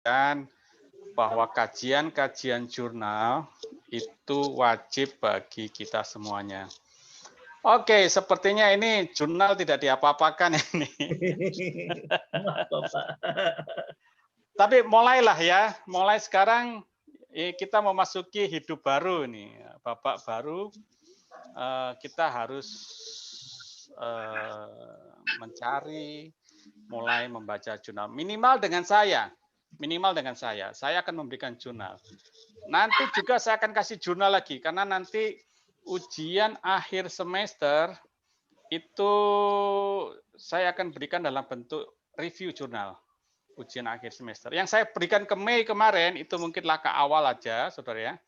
mengingatkan bahwa kajian-kajian jurnal itu wajib bagi kita semuanya. Oke, sepertinya ini jurnal tidak diapa-apakan ini. Tapi mulailah ya, mulai sekarang kita memasuki hidup baru nih, babak baru. Kita harus mencari, mulai membaca jurnal. Minimal dengan saya. Saya akan memberikan jurnal. Nanti juga saya akan kasih jurnal lagi, karena nanti ujian akhir semester itu saya akan berikan dalam bentuk review jurnal. Ujian akhir semester. Yang saya berikan ke Mei kemarin itu mungkin langkah awal aja, saudara ya.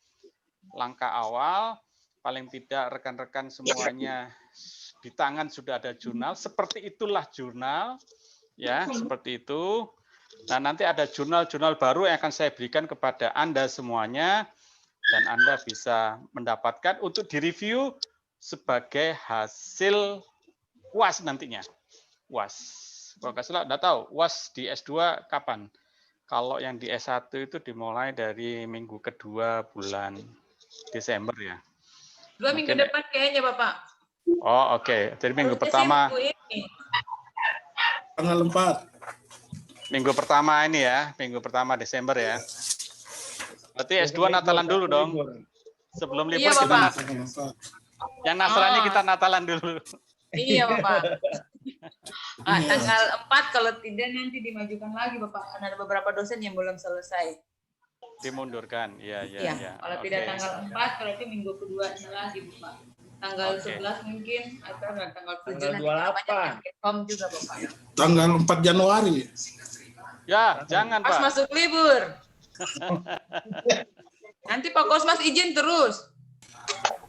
Langkah awal, paling tidak rekan-rekan semuanya di tangan sudah ada jurnal. Seperti itulah jurnal, ya, seperti itu. Nah, nanti ada jurnal-jurnal baru yang akan saya berikan kepada Anda semuanya, dan Anda bisa mendapatkan untuk direview sebagai hasil UAS nantinya. UAS. Kalau nggak salah, nggak tahu, UAS di S2 kapan? Kalau yang di S1 itu dimulai dari minggu kedua bulan Desember ya. 2 minggu depan kayaknya, Bapak. Oh, oke. Jadi minggu pertama. Tanggal 4. Minggu pertama ini ya, minggu pertama Desember ya. Berarti S2 Natalan dulu dong. Sebelum libur kita Natalan. Yang Nasrani kita Natalan dulu. Iya, Bapak. Tanggal 4 kalau tidak nanti dimajukan lagi, Bapak. Karena ada beberapa dosen yang belum selesai. Dimundurkan, iya. Kalau tidak tanggal 4, berarti minggu keduanya lagi, Bapak. Tanggal 11 mungkin, atau tanggal 7 nanti banyak juga, Bapak. Tanggal 4 Januari. Ya, jangan, Pas Pak. masuk libur. Nanti Pak Kosmas izin terus.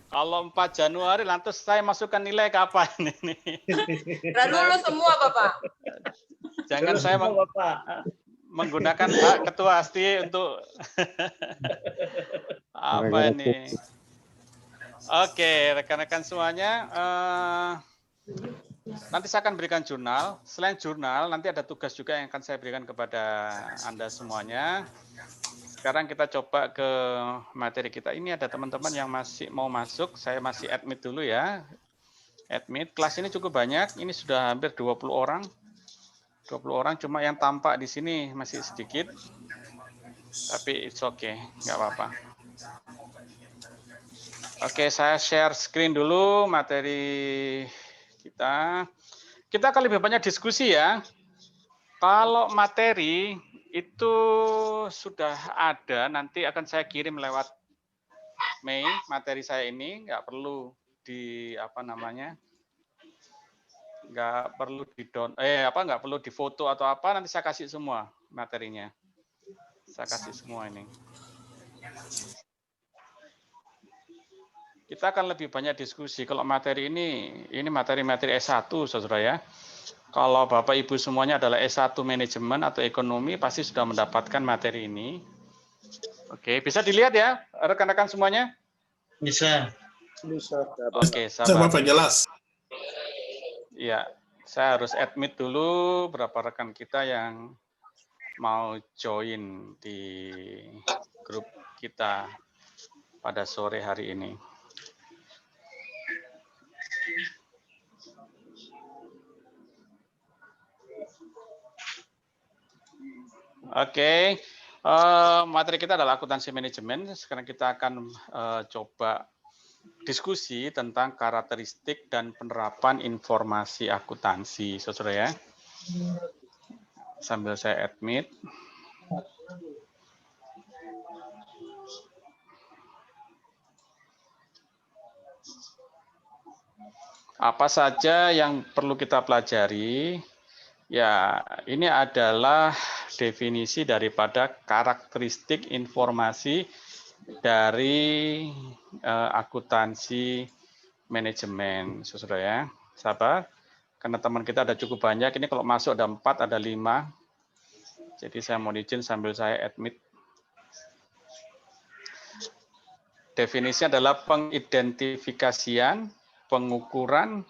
Kalau 4 Januari, lantas saya masukkan nilai kapan ini? Dulu semua, Bapak. Jangan saya menggunakan hak ketua ASTI untuk apa ini? Oke, rekan-rekan semuanya, nanti saya akan berikan jurnal. Selain jurnal, nanti ada tugas juga yang akan saya berikan kepada Anda semuanya. Sekarang kita coba ke materi kita. Ini ada teman-teman yang masih mau masuk. Saya masih admit dulu ya. Admit. Kelas ini cukup banyak. Ini sudah hampir 20 orang. 20 orang, cuma yang tampak di sini masih sedikit. Tapi it's okay, nggak apa-apa. Oke, saya share screen dulu materi kita. Kita akan lebih banyak diskusi ya. Kalau materi itu sudah ada, nanti akan saya kirim lewat Mei materi saya ini, nggak perlu di nggak perlu nggak perlu difoto atau apa, nanti saya kasih semua materinya. Saya kasih semua ini. Kita akan lebih banyak diskusi. Kalau materi ini materi-materi S1, saudara ya. Kalau Bapak Ibu semuanya adalah S1 manajemen atau ekonomi, pasti sudah mendapatkan materi ini. Oke, bisa dilihat ya, rekan-rekan semuanya? Bisa. Oke, sabar. Bapak jelas. Ya, saya harus admit dulu berapa rekan kita yang mau join di grup kita pada sore hari ini. Oke, materi kita adalah akuntansi manajemen. Sekarang kita akan coba diskusi tentang karakteristik dan penerapan informasi akuntansi, saudara ya. Sambil saya admit. Apa saja yang perlu kita pelajari? Ya, ini adalah definisi daripada karakteristik informasi dari akuntansi manajemen, saudara ya. Sabar, karena teman kita ada cukup banyak. Ini kalau masuk ada 4, ada 5. Jadi saya mau izin sambil saya admit. Definisinya adalah pengidentifikasian, pengukuran,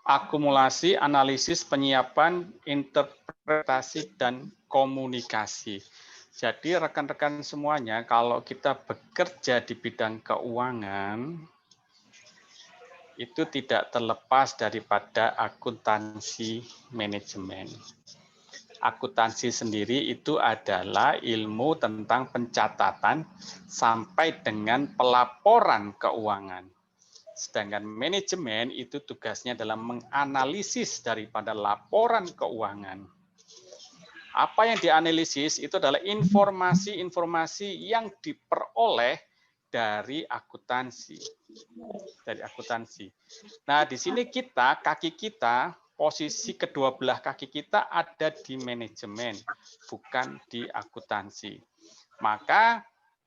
akumulasi, analisis, penyiapan, interpretasi, dan komunikasi. Jadi rekan-rekan semuanya, kalau kita bekerja di bidang keuangan, itu tidak terlepas daripada akuntansi manajemen. Akuntansi sendiri itu adalah ilmu tentang pencatatan sampai dengan pelaporan keuangan. Sedangkan manajemen itu tugasnya dalam menganalisis daripada laporan keuangan. Apa yang dianalisis itu adalah informasi-informasi yang diperoleh dari akuntansi. Nah, di sini kaki kita, posisi kedua belah kaki kita ada di manajemen, bukan di akuntansi. Maka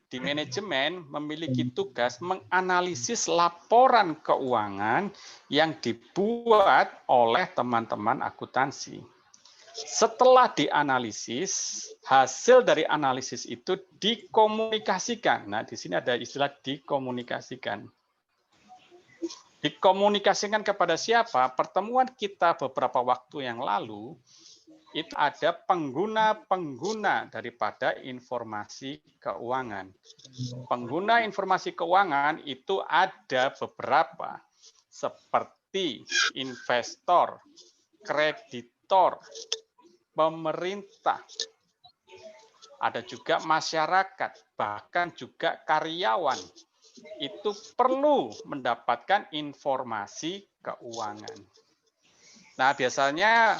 di manajemen memiliki tugas menganalisis laporan keuangan yang dibuat oleh teman-teman akuntansi. Setelah dianalisis, hasil dari analisis itu dikomunikasikan. Nah, di sini ada istilah dikomunikasikan. Dikomunikasikan kepada siapa? Pertemuan kita beberapa waktu yang lalu, itu ada pengguna-pengguna daripada informasi keuangan. Pengguna informasi keuangan itu ada beberapa, seperti investor, kreditor, pemerintah, ada juga masyarakat, bahkan juga karyawan. Itu perlu mendapatkan informasi keuangan. Nah, biasanya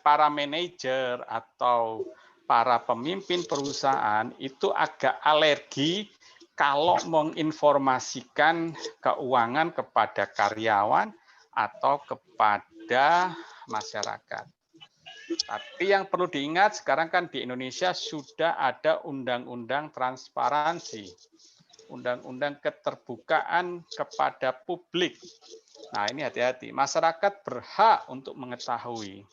para manajer atau para pemimpin perusahaan itu agak alergi kalau menginformasikan keuangan kepada karyawan atau kepada masyarakat. Tapi yang perlu diingat sekarang kan di Indonesia sudah ada undang-undang transparansi, undang-undang keterbukaan kepada publik. Nah, ini hati-hati. Masyarakat berhak untuk mengetahui.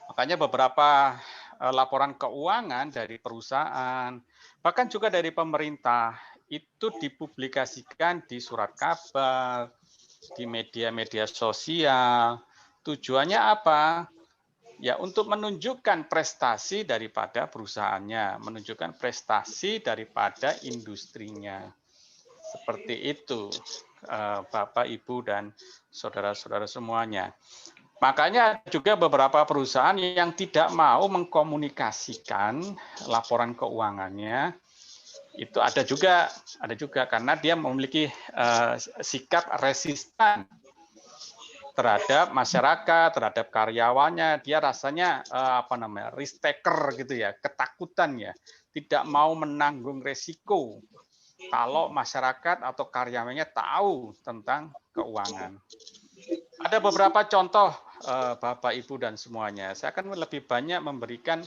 Makanya beberapa laporan keuangan dari perusahaan, bahkan juga dari pemerintah, itu dipublikasikan di surat kabar, di media-media sosial. Tujuannya apa? Ya, untuk menunjukkan prestasi daripada perusahaannya, menunjukkan prestasi daripada industrinya. Seperti itu, Bapak, Ibu, dan saudara-saudara semuanya. Makanya juga beberapa perusahaan yang tidak mau mengkomunikasikan laporan keuangannya, itu ada juga karena dia memiliki sikap resisten terhadap masyarakat, terhadap karyawannya. Dia rasanya risk taker gitu ya, ketakutan ya, tidak mau menanggung resiko kalau masyarakat atau karyawannya tahu tentang keuangan. Ada beberapa contoh, Bapak, Ibu, dan semuanya. Saya akan lebih banyak memberikan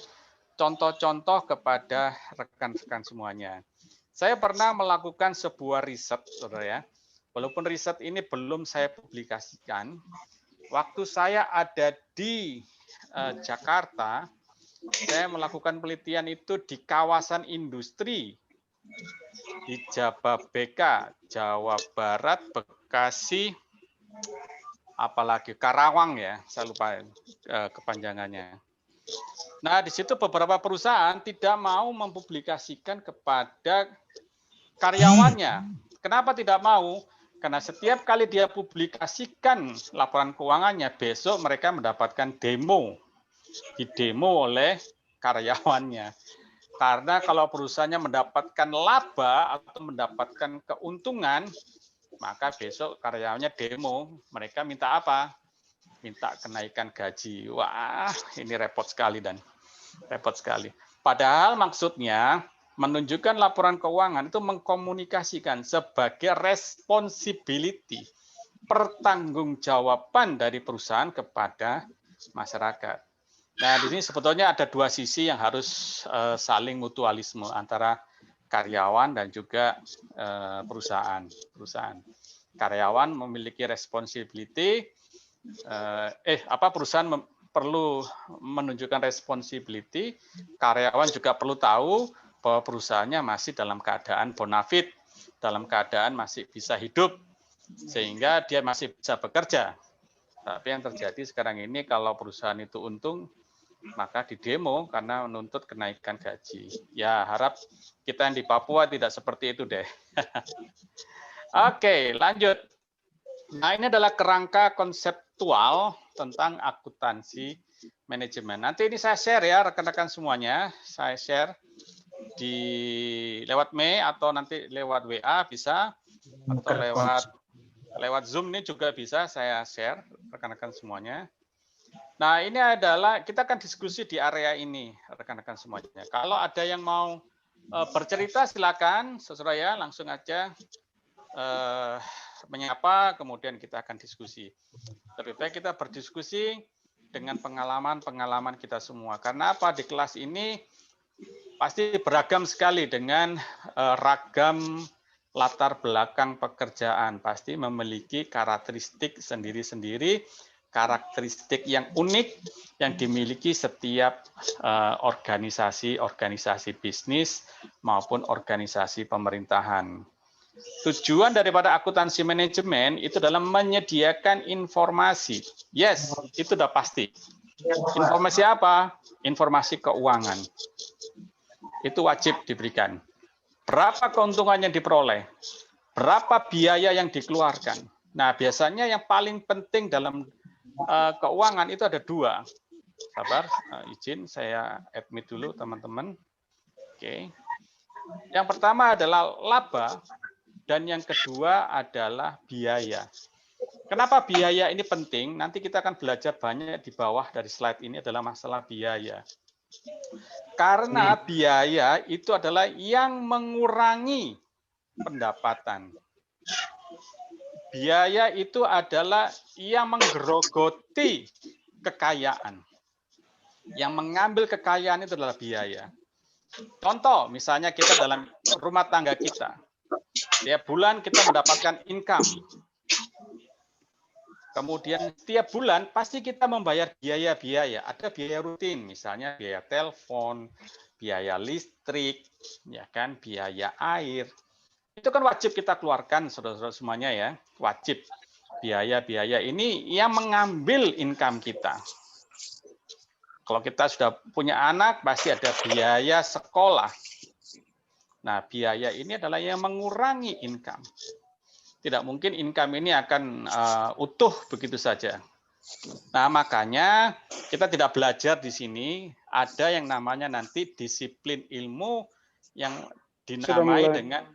contoh-contoh kepada rekan-rekan semuanya. Saya pernah melakukan sebuah riset, saudara ya. Walaupun riset ini belum saya publikasikan, waktu saya ada di Jakarta, saya melakukan penelitian itu di kawasan industri di Jababeka, Jawa Barat, Bekasi, apalagi Karawang ya, saya lupa kepanjangannya. Nah, di situ beberapa perusahaan tidak mau mempublikasikan kepada karyawannya. Kenapa tidak mau? Karena setiap kali dia publikasikan laporan keuangannya, besok mereka mendapatkan demo. Didemo oleh karyawannya. Karena kalau perusahaannya mendapatkan laba atau mendapatkan keuntungan, maka besok karyawannya demo. Mereka minta apa? Minta kenaikan gaji. Wah, ini repot sekali dan repot sekali. Padahal maksudnya menunjukkan laporan keuangan itu mengkomunikasikan sebagai responsibility, pertanggungjawaban dari perusahaan kepada masyarakat. Nah, di sini sebetulnya ada dua sisi yang harus saling mutualisme antara karyawan dan juga perusahaan. Karyawan memiliki responsibility, perusahaan perlu menunjukkan responsibility, karyawan juga perlu tahu bahwa perusahaannya masih dalam keadaan bonafit, dalam keadaan masih bisa hidup, sehingga dia masih bisa bekerja. Tapi yang terjadi sekarang ini kalau perusahaan itu untung, maka didemo karena menuntut kenaikan gaji. Ya, harap kita yang di Papua tidak seperti itu deh. Oke, lanjut. Nah, ini adalah kerangka konseptual tentang akuntansi manajemen. Nanti ini saya share ya, rekan-rekan semuanya. Saya share di lewat Mail atau nanti lewat WA bisa, atau lewat Zoom ini juga bisa saya share rekan-rekan semuanya. Nah, ini adalah kita akan diskusi di area ini, rekan-rekan semuanya. Kalau ada yang mau bercerita, silakan, saudara ya, langsung aja menyapa, kemudian kita akan diskusi. Lebih baik kita berdiskusi dengan pengalaman-pengalaman kita semua. Karena apa? Di kelas ini pasti beragam sekali dengan ragam latar belakang pekerjaan. Pasti memiliki karakteristik sendiri-sendiri, karakteristik yang unik yang dimiliki setiap organisasi bisnis maupun organisasi pemerintahan. Tujuan daripada akuntansi manajemen itu adalah menyediakan informasi. Yes, itu sudah pasti. Informasi apa? Informasi keuangan. Itu wajib diberikan. Berapa keuntungan yang diperoleh? Berapa biaya yang dikeluarkan? Nah, biasanya yang paling penting dalam keuangan itu ada dua. Sabar, izin saya admit dulu teman-teman. Oke. Yang pertama adalah laba dan yang kedua adalah biaya. Kenapa biaya ini penting? Nanti kita akan belajar banyak di bawah dari slide ini adalah masalah biaya. Karena biaya itu adalah yang mengurangi pendapatan. Biaya itu adalah yang menggerogoti kekayaan. Yang mengambil kekayaan itu adalah biaya. Contoh, misalnya kita dalam rumah tangga kita. Tiap bulan kita mendapatkan income. Kemudian setiap bulan pasti kita membayar biaya-biaya. Ada biaya rutin, misalnya biaya telepon, biaya listrik, ya kan, biaya air. Itu kan wajib kita keluarkan, saudara-saudara semuanya ya, wajib. Biaya-biaya ini yang mengambil income kita. Kalau kita sudah punya anak, pasti ada biaya sekolah. Nah, biaya ini adalah yang mengurangi income. Tidak mungkin income ini akan utuh begitu saja. Nah, makanya kita tidak belajar di sini, ada yang namanya nanti disiplin ilmu yang dinamai dengan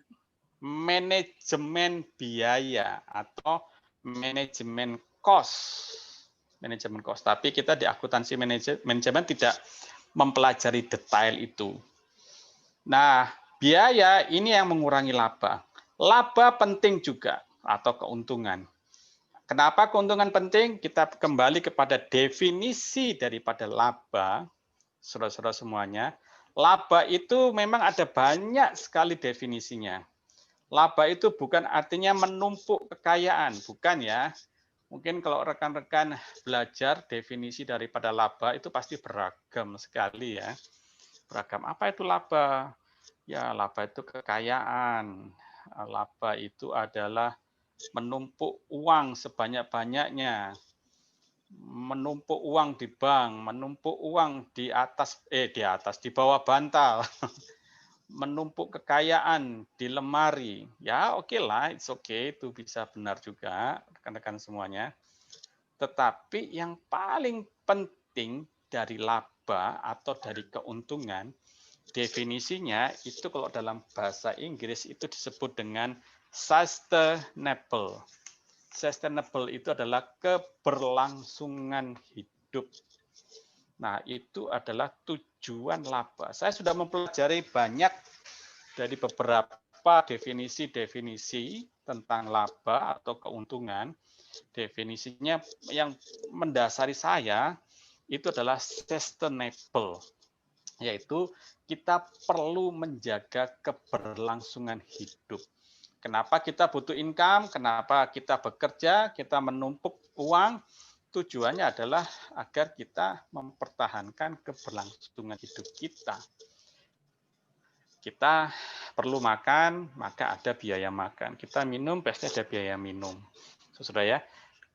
manajemen biaya atau manajemen cost. Manajemen cost. Tapi kita di akuntansi manajemen tidak mempelajari detail itu. Nah, biaya ini yang mengurangi laba. Laba penting juga atau keuntungan. Kenapa keuntungan penting? Kita kembali kepada definisi daripada laba, saudara-saudara semuanya. Laba itu memang ada banyak sekali definisinya. Laba itu bukan artinya menumpuk kekayaan, bukan ya. Mungkin kalau rekan-rekan belajar definisi daripada laba itu pasti beragam sekali ya. Beragam. Apa itu laba? Ya, laba itu kekayaan. Laba itu adalah menumpuk uang sebanyak-banyaknya. Menumpuk uang di bank, menumpuk uang di bawah bantal. Menumpuk kekayaan di lemari. Ya, oke lah, it's okay, itu bisa benar juga, rekan-rekan semuanya. Tetapi yang paling penting dari laba atau dari keuntungan, definisinya itu kalau dalam bahasa Inggris itu disebut dengan sustainable. Sustainable itu adalah keberlangsungan hidup. Nah, itu adalah tujuan laba. Saya sudah mempelajari banyak dari beberapa definisi-definisi tentang laba atau keuntungan. Definisinya yang mendasari saya itu adalah sustainable, yaitu kita perlu menjaga keberlangsungan hidup. Kenapa kita butuh income? Kenapa kita bekerja? Kita menumpuk uang? Tujuannya adalah agar kita mempertahankan keberlangsungan hidup kita. Kita perlu makan, maka ada biaya makan. Kita minum, pasti ada biaya minum. Saudara ya.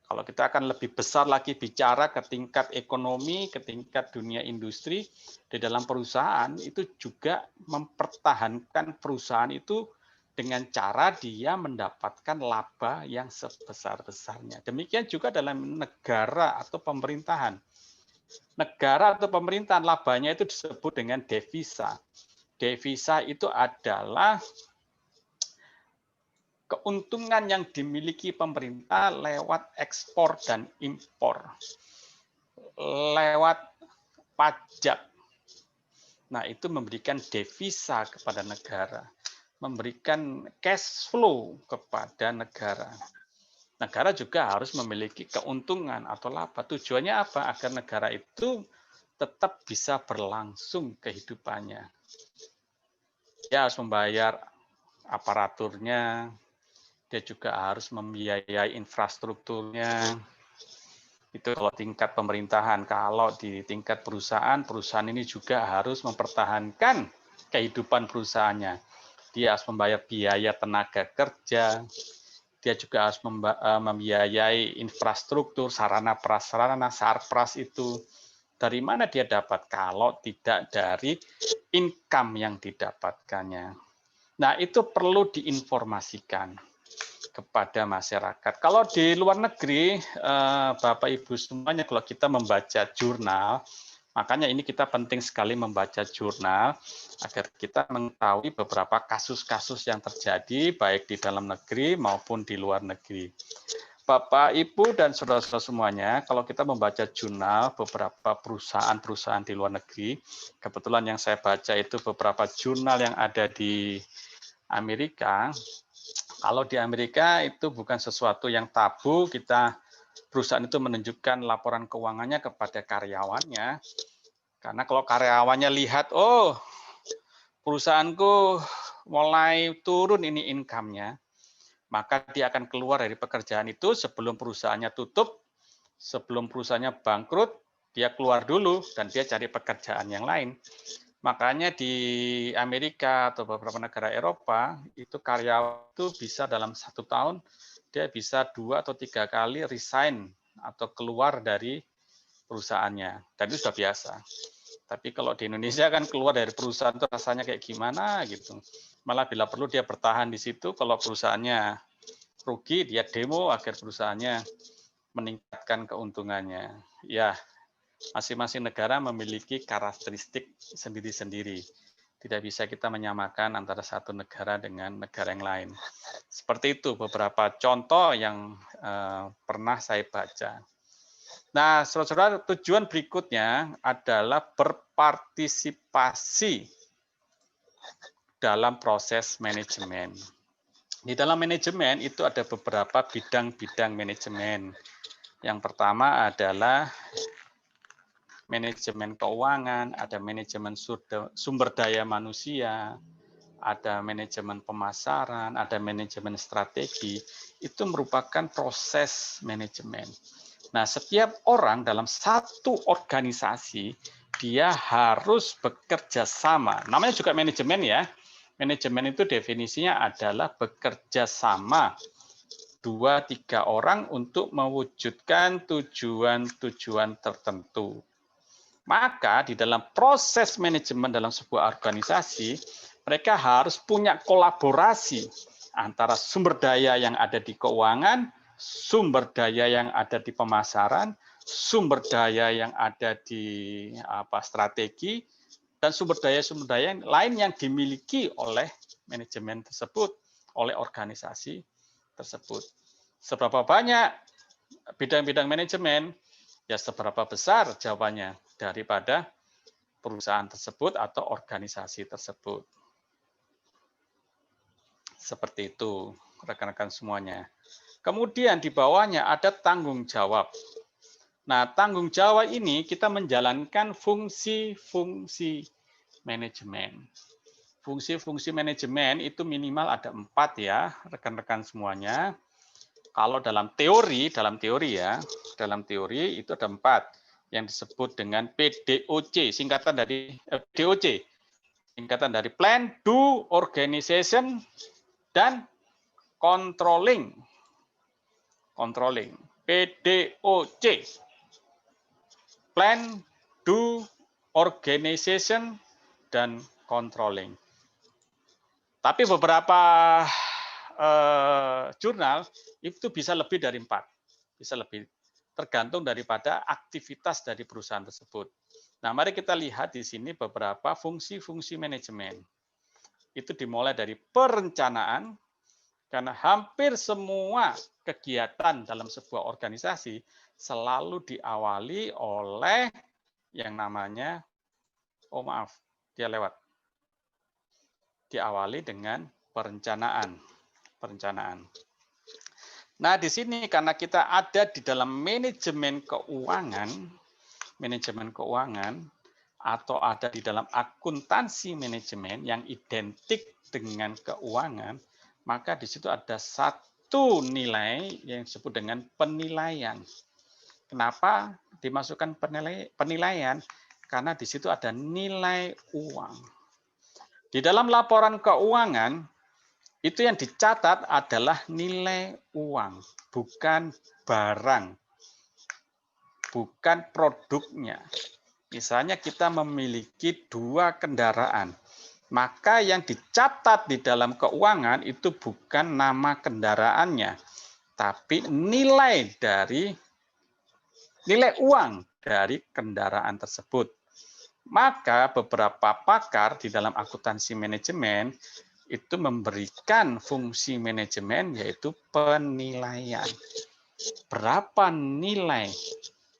Kalau kita akan lebih besar lagi bicara ke tingkat ekonomi, ke tingkat dunia industri, di dalam perusahaan itu juga mempertahankan perusahaan itu dengan cara dia mendapatkan laba yang sebesar-besarnya. Demikian juga dalam negara atau pemerintahan. Negara atau pemerintahan labanya itu disebut dengan devisa. Devisa itu adalah keuntungan yang dimiliki pemerintah lewat ekspor dan impor, lewat pajak. Nah, itu memberikan devisa kepada negara, memberikan cash flow kepada negara. Negara juga harus memiliki keuntungan atau laba. Tujuannya apa? Agar negara itu tetap bisa berlangsung kehidupannya. Dia harus membayar aparaturnya, dia juga harus membiayai infrastrukturnya. Itu kalau tingkat pemerintahan. Kalau di tingkat perusahaan, perusahaan ini juga harus mempertahankan kehidupan perusahaannya. Dia harus membayar biaya tenaga kerja, dia juga harus membiayai infrastruktur, sarana prasarana, sarpras itu. Dari mana dia dapat? Kalau tidak dari income yang didapatkannya. Nah, itu perlu diinformasikan kepada masyarakat. Kalau di luar negeri, Bapak Ibu semuanya, kalau kita membaca jurnal, makanya ini kita penting sekali membaca jurnal agar kita mengetahui beberapa kasus-kasus yang terjadi baik di dalam negeri maupun di luar negeri. Bapak, Ibu, dan saudara-saudara semuanya, kalau kita membaca jurnal beberapa perusahaan-perusahaan di luar negeri, kebetulan yang saya baca itu beberapa jurnal yang ada di Amerika. Kalau di Amerika itu bukan sesuatu yang tabu, perusahaan itu menunjukkan laporan keuangannya kepada karyawannya. Karena kalau karyawannya lihat, oh perusahaanku mulai turun ini income-nya, maka dia akan keluar dari pekerjaan itu sebelum perusahaannya tutup, sebelum perusahaannya bangkrut, dia keluar dulu dan dia cari pekerjaan yang lain. Makanya di Amerika atau beberapa negara Eropa, itu karyawan itu bisa dalam 1 tahun, dia bisa 2 atau 3 kali resign atau keluar dari perusahaannya. Dan itu sudah biasa. Tapi kalau di Indonesia kan keluar dari perusahaan itu rasanya kayak gimana gitu. Malah bila perlu dia bertahan di situ, kalau perusahaannya rugi, dia demo agar perusahaannya meningkatkan keuntungannya. Ya, masing-masing negara memiliki karakteristik sendiri-sendiri. Tidak bisa kita menyamakan antara satu negara dengan negara yang lain. Seperti itu beberapa contoh yang pernah saya baca. Nah, saudara-saudara, tujuan berikutnya adalah berpartisipasi dalam proses manajemen. Di dalam manajemen itu ada beberapa bidang-bidang manajemen. Yang pertama adalah manajemen keuangan, ada manajemen sumber daya manusia, ada manajemen pemasaran, ada manajemen strategi. Itu merupakan proses manajemen. Nah, setiap orang dalam satu organisasi, dia harus bekerja sama. Namanya juga manajemen ya. Manajemen itu definisinya adalah bekerja sama 2-3 orang untuk mewujudkan tujuan-tujuan tertentu. Maka di dalam proses manajemen dalam sebuah organisasi, mereka harus punya kolaborasi antara sumber daya yang ada di keuangan, sumber daya yang ada di pemasaran, sumber daya yang ada di strategi, dan sumber daya lain yang dimiliki oleh manajemen tersebut, oleh organisasi tersebut. Seberapa banyak bidang-bidang manajemen? Ya seberapa besar jawabannya daripada perusahaan tersebut atau organisasi tersebut. Seperti itu, rekan-rekan semuanya. Kemudian di bawahnya ada tanggung jawab. Nah, tanggung jawab ini kita menjalankan fungsi-fungsi manajemen. Fungsi-fungsi manajemen itu minimal ada 4 ya, rekan-rekan semuanya. Kalau dalam teori itu ada 4 yang disebut dengan PDOC, singkatan dari PDOC, singkatan dari Plan, Do, Organization, dan Controlling. PDOC. Plan, Do, Organization, dan Controlling. Tapi beberapa jurnal itu bisa lebih dari 4. Bisa lebih. Tergantung daripada aktivitas dari perusahaan tersebut. Nah, mari kita lihat di sini beberapa fungsi-fungsi manajemen. Itu dimulai dari perencanaan, karena hampir semua kegiatan dalam sebuah organisasi selalu diawali oleh yang namanya, oh maaf, dia lewat. Diawali dengan perencanaan. Nah, di sini karena kita ada di dalam manajemen keuangan atau ada di dalam akuntansi manajemen yang identik dengan keuangan, maka di situ ada satu nilai yang disebut dengan penilaian. Kenapa dimasukkan penilaian? Karena di situ ada nilai uang. Di dalam laporan keuangan, itu yang dicatat adalah nilai uang, bukan barang, bukan produknya. Misalnya kita memiliki 2 kendaraan, maka yang dicatat di dalam keuangan itu bukan nama kendaraannya, tapi nilai uang dari kendaraan tersebut. Maka beberapa pakar di dalam akuntansi manajemen itu memberikan fungsi manajemen yaitu penilaian. Berapa nilai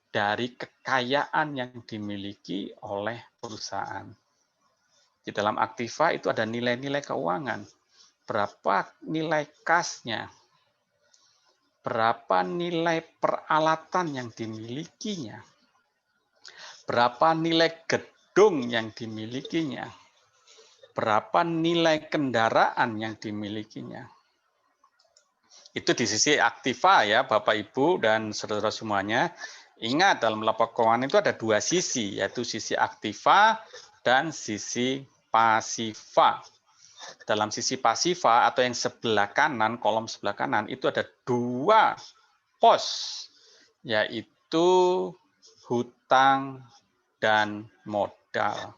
dari kekayaan yang dimiliki oleh perusahaan. Di dalam aktiva itu ada nilai-nilai keuangan. Berapa nilai kasnya? Berapa nilai peralatan yang dimilikinya? Berapa nilai gedung yang dimilikinya? Berapa nilai kendaraan yang dimilikinya. Itu di sisi aktiva ya Bapak Ibu dan saudara semuanya. Ingat dalam laporan keuangan itu ada 2 sisi, yaitu sisi aktiva dan sisi pasiva. Dalam sisi pasiva atau yang sebelah kanan, kolom sebelah kanan itu ada 2 pos, yaitu hutang dan modal.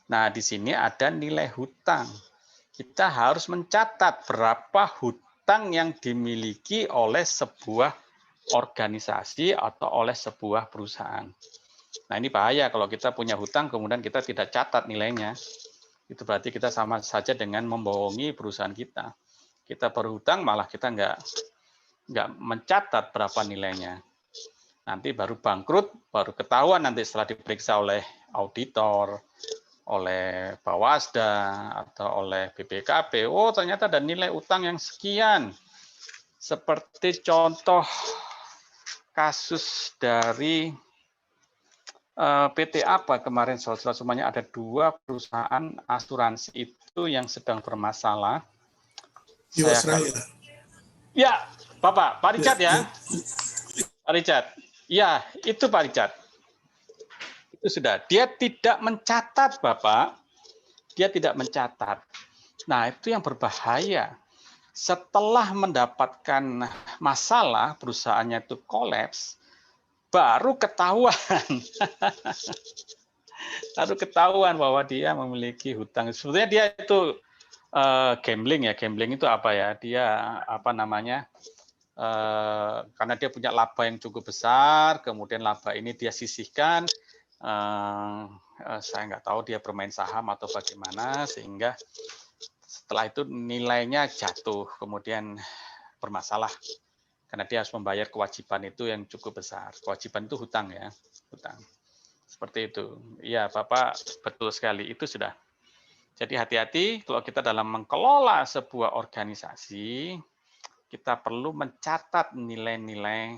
Nah, di sini ada nilai hutang. Kita harus mencatat berapa hutang yang dimiliki oleh sebuah organisasi atau oleh sebuah perusahaan. Nah, ini bahaya kalau kita punya hutang kemudian kita tidak catat nilainya. Itu berarti kita sama saja dengan membohongi perusahaan kita. Kita berhutang malah kita nggak mencatat berapa nilainya. Nanti baru bangkrut, baru ketahuan nanti setelah diperiksa oleh auditor, oleh Bawasda atau oleh BPKP, oh ternyata ada nilai utang yang sekian. Seperti contoh kasus dari PT apa kemarin, saudara semuanya, ada 2 perusahaan asuransi itu yang sedang bermasalah. Jiwasraya. Ya, Pak Richard ya. Pak Richard. Ya, itu Pak Richard. Itu sudah. Dia tidak mencatat, Bapak. Dia tidak mencatat. Nah, itu yang berbahaya. Setelah mendapatkan masalah, perusahaannya itu kolaps, baru ketahuan. Baru ketahuan bahwa dia memiliki hutang. Sebetulnya dia itu gambling ya. Gambling itu apa ya? Dia apa namanya? Karena dia punya laba yang cukup besar, kemudian laba ini dia sisihkan. Saya nggak tahu dia bermain saham atau bagaimana, sehingga setelah itu nilainya jatuh, kemudian bermasalah karena dia harus membayar kewajiban itu yang cukup besar. Kewajiban itu hutang ya, hutang. Seperti itu. Iya, Bapak betul sekali, itu sudah. Jadi hati-hati kalau kita dalam mengelola sebuah organisasi, kita perlu mencatat nilai-nilai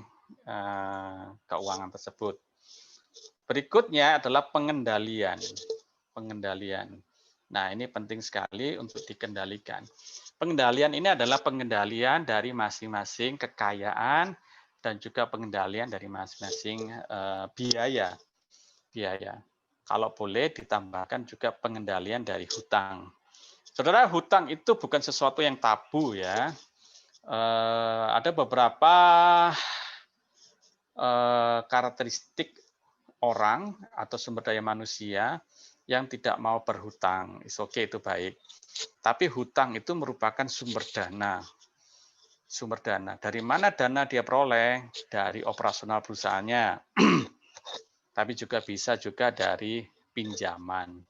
keuangan tersebut. Berikutnya adalah pengendalian. Nah, ini penting sekali untuk dikendalikan. Pengendalian ini adalah pengendalian dari masing-masing kekayaan dan juga pengendalian dari masing-masing biaya. Kalau boleh ditambahkan juga pengendalian dari hutang. Saudara, hutang itu bukan sesuatu yang tabu ya. Ada beberapa karakteristik orang atau sumber daya manusia yang tidak mau berhutang. Oke, itu baik. Tapi hutang itu merupakan sumber dana. Sumber dana. Dari mana dana dia peroleh? Dari operasional perusahaannya. Tapi juga bisa juga dari pinjaman.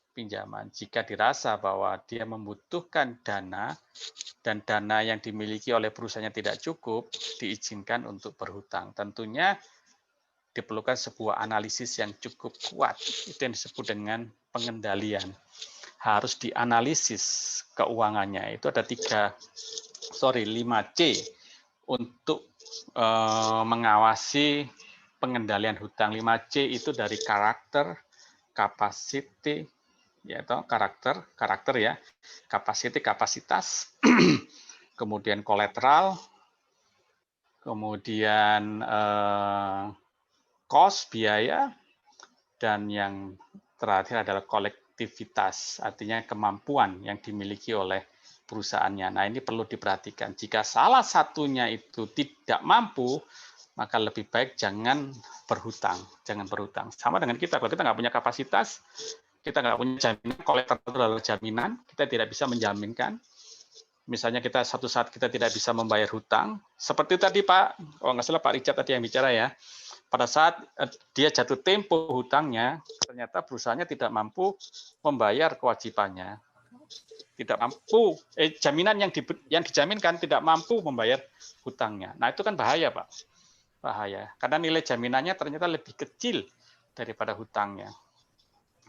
Pinjaman. Jika dirasa bahwa dia membutuhkan dana dan dana yang dimiliki oleh perusahaannya tidak cukup, diizinkan untuk berhutang. Tentunya diperlukan sebuah analisis yang cukup kuat. Itu yang disebut dengan pengendalian. Harus dianalisis keuangannya. Itu ada 5C untuk mengawasi pengendalian hutang. 5C itu dari karakter, capacity, yaitu karakter ya, capacity, kapasitas, kemudian kolateral, kemudian cost, biaya, dan yang terakhir adalah kolektivitas, artinya kemampuan yang dimiliki oleh perusahaannya. Nah, ini perlu diperhatikan. Jika salah satunya itu tidak mampu, maka lebih baik jangan berhutang. Jangan berhutang. Sama dengan kita, kalau kita nggak punya kapasitas, kita nggak punya jaminan, kolateral adalah jaminan, kita tidak bisa menjaminkan. Misalnya kita suatu saat kita tidak bisa membayar hutang, seperti tadi Pak, kalau nggak salah Pak Richard tadi yang bicara ya, pada saat dia jatuh tempo hutangnya, ternyata perusahaannya tidak mampu membayar kewajibannya, tidak mampu, jaminan yang dijaminkan tidak mampu membayar hutangnya. Nah itu kan bahaya Pak, bahaya, karena nilai jaminannya ternyata lebih kecil daripada hutangnya.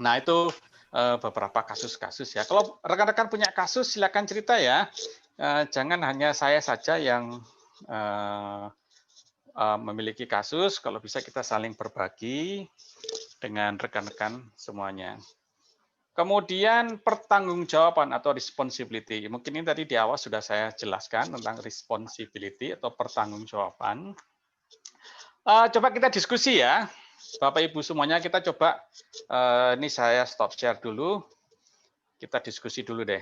Nah itu beberapa kasus-kasus ya. Kalau rekan-rekan punya kasus silakan cerita ya. Jangan hanya saya saja yang memiliki kasus. Kalau bisa kita saling berbagi dengan rekan-rekan semuanya. Kemudian pertanggungjawaban atau responsibility. Mungkin ini tadi di awal sudah saya jelaskan tentang responsibility atau pertanggungjawaban. Coba kita diskusi ya. Bapak Ibu semuanya kita coba, ini saya stop share dulu, kita diskusi dulu deh.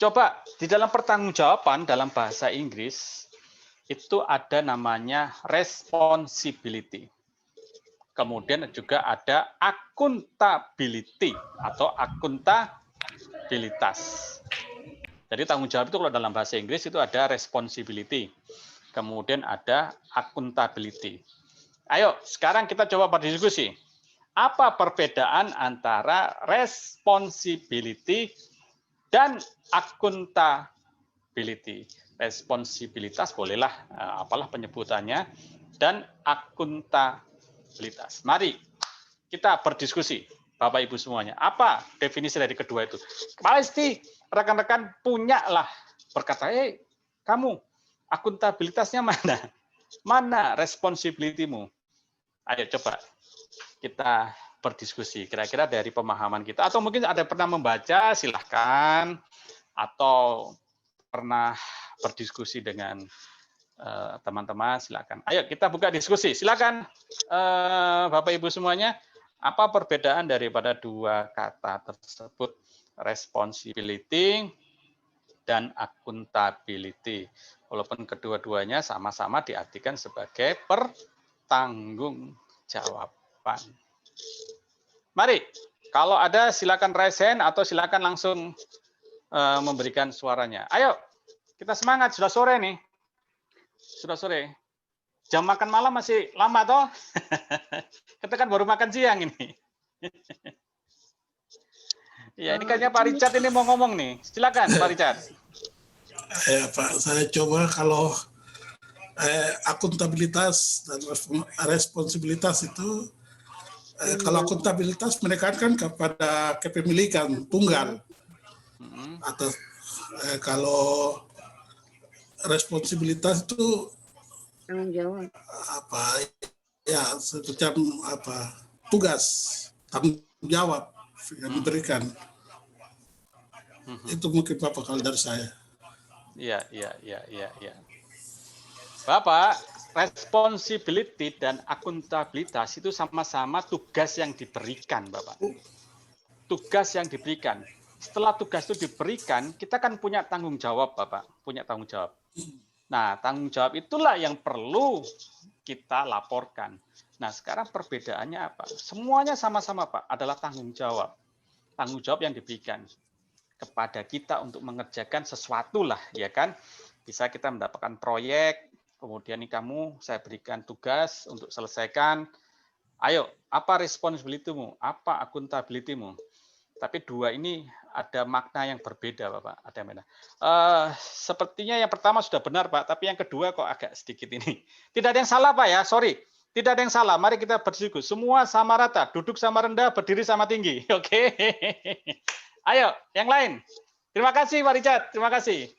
Coba di dalam pertanggungjawaban dalam bahasa Inggris, itu ada namanya responsibility. Kemudian juga ada accountability atau akuntabilitas. Jadi tanggung jawab itu kalau dalam bahasa Inggris itu ada responsibility, kemudian ada accountability. Ayo, sekarang kita coba berdiskusi. Apa perbedaan antara responsibility dan accountability? Responsibilitas bolehlah, apalah penyebutannya, dan akuntabilitas. Mari kita berdiskusi, Bapak Ibu semuanya. Apa definisi dari kedua itu? Pasti rekan-rekan punya lah berkata, kamu akuntabilitasnya mana? Mana responsibility-mu? Ayo coba kita berdiskusi. Kira-kira dari pemahaman kita, atau mungkin ada pernah membaca, silahkan, atau pernah berdiskusi dengan teman-teman, silakan. Ayo kita buka diskusi. Silakan Bapak Ibu semuanya, apa perbedaan daripada dua kata tersebut, responsibility dan accountability? Walaupun kedua-duanya sama-sama diartikan sebagai pertanggungjawaban. Mari, kalau ada silakan raise hand atau silakan langsung memberikan suaranya. Ayo, kita semangat, sudah sore nih. Sudah sore. Jam makan malam masih lama toh? Kita kan baru makan siang ini. Ya, ini kayaknya Pak Richard ini mau ngomong nih. Silakan Pak Richard. Ya Pak, saya coba kalau akuntabilitas dan responsibilitas itu, kalau akuntabilitas menekankan kepada kepemilikan tunggal, atau kalau responsibilitas itu tanggung jawab, ya semacam tugas, tanggung jawab yang diberikan. Itu mungkin Bapak kalau dari saya. Iya. Bapak, responsibility dan akuntabilitas itu sama-sama tugas yang diberikan, Bapak. Tugas yang diberikan. Setelah tugas itu diberikan, kita kan punya tanggung jawab, Bapak. Punya tanggung jawab. Nah, tanggung jawab itulah yang perlu kita laporkan. Nah, sekarang perbedaannya apa? Semuanya sama-sama, Pak, adalah tanggung jawab. Tanggung jawab yang diberikan kepada kita untuk mengerjakan sesuatu lah, ya kan? Bisa kita mendapatkan proyek, kemudian nih saya berikan tugas untuk selesaikan. Ayo, apa responsibility-mu? Apa accountability-mu? Tapi dua ini ada makna yang berbeda, Bapak. Ada mana? Sepertinya yang pertama sudah benar, Pak. Tapi yang kedua kok agak sedikit ini. Tidak ada yang salah, Pak ya. Sorry. Tidak ada yang salah. Mari kita berdiskusi. Semua sama rata. Duduk sama rendah, berdiri sama tinggi. Oke. Ayo, yang lain. Terima kasih, Pak Richard. Terima kasih.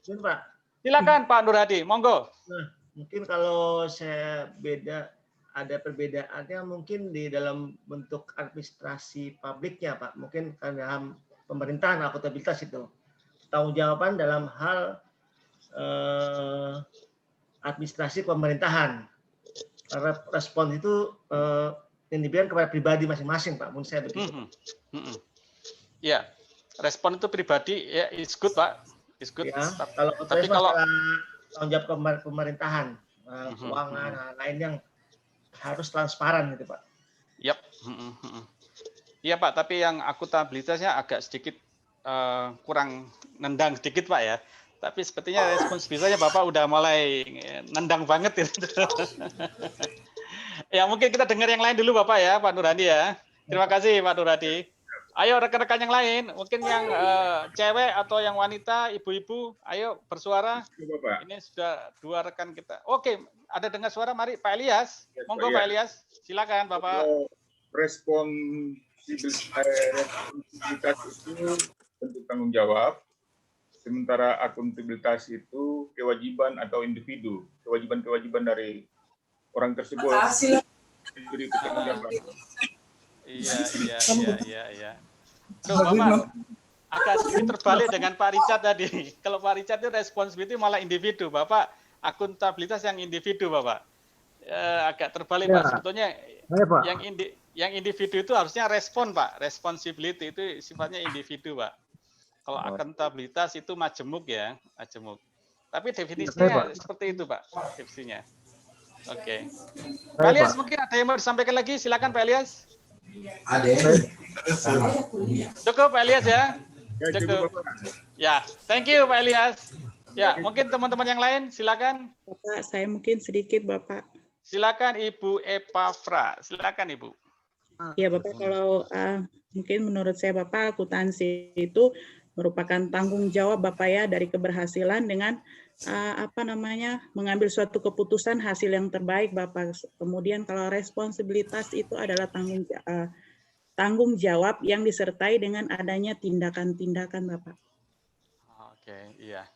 Pak. Silakan, Pak Nur Hadi. Monggo. Nah, mungkin kalau saya ada perbedaannya mungkin di dalam bentuk administrasi publiknya, Pak. Mungkin dalam pemerintahan akuntabilitas itu. Tanggung jawaban dalam hal administrasi pemerintahan. Karena respon itu yang diberikan kepada pribadi masing-masing, Pak. Menurut saya begitu. Ya, respon itu pribadi, ya, it's good, Pak. It's good. Ya, tapi kalau tanggung jawab pemerintahan, keuangan, lain yang harus transparan gitu, Pak. Yap. Iya, Pak, tapi yang akuntabilitasnya agak sedikit kurang nendang sedikit, Pak ya. Tapi sepertinya responsibilitasnya Bapak udah mulai nendang banget itu. Ya, mungkin kita dengar yang lain dulu Bapak ya, Pak Nur Hadi ya. Terima kasih Pak Nur Hadi. Ayo rekan-rekan yang lain, mungkin yang cewek atau yang wanita, ibu-ibu, ayo bersuara. Ini sudah dua rekan kita. Oke, ada dengar suara, mari Pak Elias. Monggo Pak Elias, silakan Bapak. Responsibilitas itu bentuk tanggung jawab, sementara akuntabilitas itu kewajiban atau individu, kewajiban-kewajiban dari orang tersebut. Diberi pertanggungjawaban. Iya. Tuh, Bapak agak sedikit terbalik dengan Pak Richard tadi. Kalau Pak Richard itu responsibility malah individu, Bapak akuntabilitas yang individu, Bapak. Agak terbalik, Pak. Sebetulnya yang individu itu harusnya respon, Pak. Responsibility itu sifatnya individu, Pak. Kalau akuntabilitas itu majemuk ya, majemuk. Tapi definisinya seperti itu, Pak. Definisinya. Oke. Pak Elias, mungkin ada yang mau disampaikan lagi? Silakan Pak Elias. Ada. Cukup Pak Elias ya. Cukup. Ya, thank you Pak Elias. Ya, mungkin teman-teman yang lain silakan. Bapak, saya mungkin sedikit Bapak. Silakan Ibu Epafra. Silakan Ibu. Ya Bapak, kalau mungkin menurut saya Bapak, akuntansi itu merupakan tanggung jawab Bapak ya dari keberhasilan dengan mengambil suatu keputusan hasil yang terbaik Bapak. Kemudian kalau responsibilitas itu adalah tanggung jawab yang disertai dengan adanya tindakan-tindakan Bapak. Oke, iya.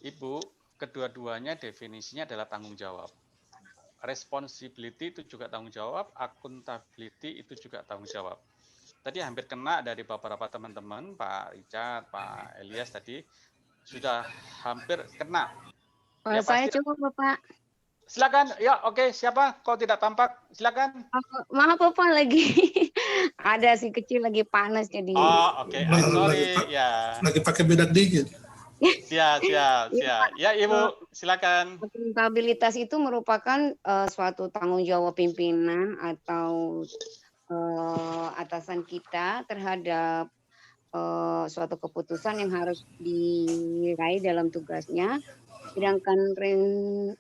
Ibu, kedua-duanya definisinya adalah tanggung jawab. Responsibility itu juga tanggung jawab, accountability itu juga tanggung jawab. Tadi hampir kena dari beberapa teman-teman, Pak Richard, Pak Elias tadi, sudah hampir kena. Kalau ya, saya cukup Bapak. Silakan, ya oke. Siapa? Kalau tidak tampak, silakan. Maaf Bapak lagi. Ada si kecil lagi panas jadi. Oh oke, sorry ya. Lagi pakai bedak dingin. Siap. Ya Ibu, silakan. Akuntabilitas itu merupakan suatu tanggung jawab pimpinan atau atasan kita terhadap suatu keputusan yang harus diraih dalam tugasnya. Sedangkan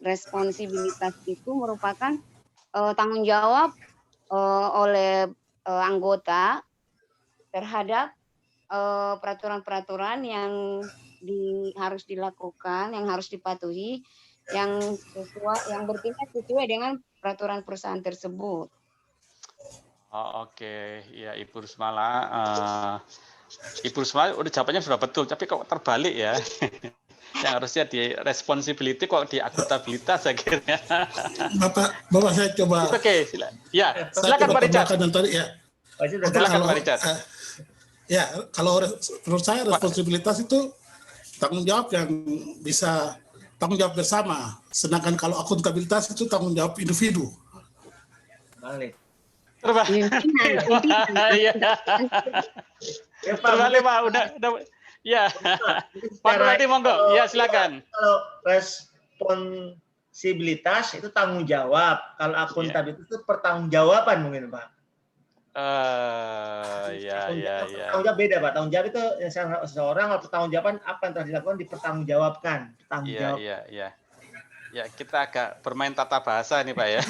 responsibilitas itu merupakan tanggung jawab oleh anggota terhadap peraturan-peraturan yang harus dilakukan, yang harus dipatuhi, yang bertindak sesuai dengan peraturan perusahaan tersebut. Oh, oke, ya Ibu Rusmala. Ibu Rusmala udah jawabannya sudah betul, tapi kok terbalik ya? Yang harusnya di responsibility kok di akuntabilitas akhirnya. Bapak saya coba. Oke, silakan Pak Richard. Silakan Pak Richard. Ya, kalau menurut saya responsibilitas itu tanggung jawab yang bisa tanggung jawab bersama. Sedangkan kalau akuntabilitas itu tanggung jawab individu. Balik. Terbalik Pak, udah. Ya, Pak Rudi monggo. Ya silakan. Kalau respon Responsibilitas itu tanggung jawab. Kalau akuntabilitas itu pertanggungjawaban mungkin, Pak. Tanggung jawab beda, Pak. Tanggung jawab itu seseorang, kalau pertanggungjawaban apa yang telah dilakukan dipertanggungjawabkan. Tanggung jawab. Iya. Ya, kita agak bermain tata bahasa nih, Pak ya.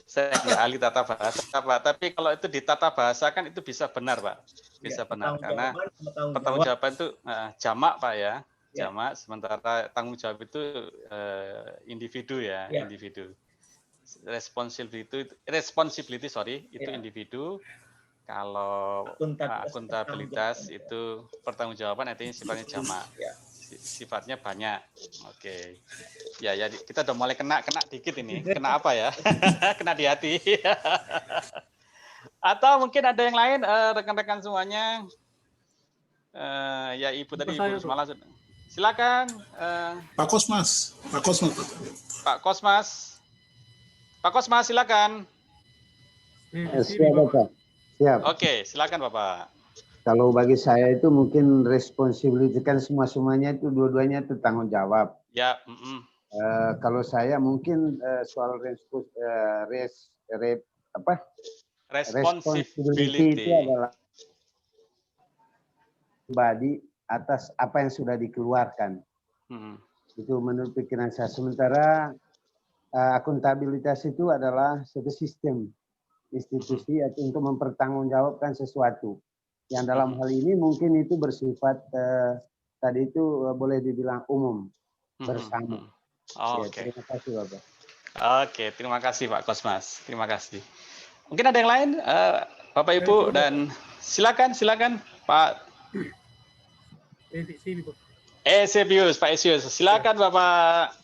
Saya nggak ahli tata bahasa, Pak. Tapi kalau itu ditata bahasa kan itu bisa benar, Pak. Bisa benar karena pertanggungjawaban itu jamak, Pak ya. Jamak, sementara tanggung jawab itu individu ya, individu. Responsibility itu individu. Kalau akuntabilitas itu pertanggungjawaban artinya sifatnya jamak. Sifatnya banyak. Oke. Ya, kita udah mulai kena dikit ini. Kena apa ya? Kena di hati. Atau mungkin ada yang lain rekan-rekan semuanya. Ya, Ibu tadi Ibu Rusmala. Silakan. Pak Kosmas. Pak Kosmas, silakan. Siap, Bapak. Siap. Oke, silakan Bapak. Kalau bagi saya itu mungkin responsibility kan semuanya itu dua-duanya itu tanggung jawab. Ya. Kalau saya mungkin soal responsibility itu adalah pribadi atas apa yang sudah dikeluarkan. Itu menurut pikiran saya. Sementara akuntabilitas itu adalah satu sistem institusi untuk mempertanggungjawabkan sesuatu. Yang dalam hal ini mungkin itu bersifat tadi itu boleh dibilang umum bersama. Oke. Terima kasih Bapak. Oke, terima kasih Pak Kosmas. Terima kasih. Mungkin ada yang lain, Bapak Ibu dan silakan Pak. Pak Esius, silakan Bapak.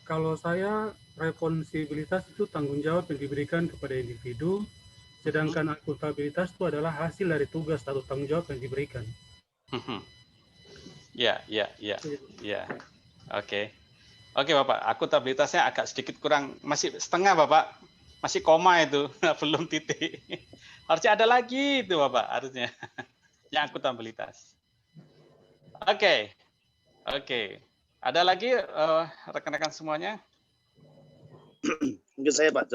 Kalau saya responsibilitas itu tanggung jawab yang diberikan kepada individu. Sedangkan akuntabilitas itu adalah hasil dari tugas atau tanggung jawab yang diberikan. Ya. Oke Bapak, akuntabilitasnya agak sedikit kurang, masih setengah Bapak, masih koma itu, belum titik. Harusnya ada lagi itu Bapak, harusnya. Yang akuntabilitas. Oke. Ada lagi rekan-rekan semuanya? Mungkin saya Pak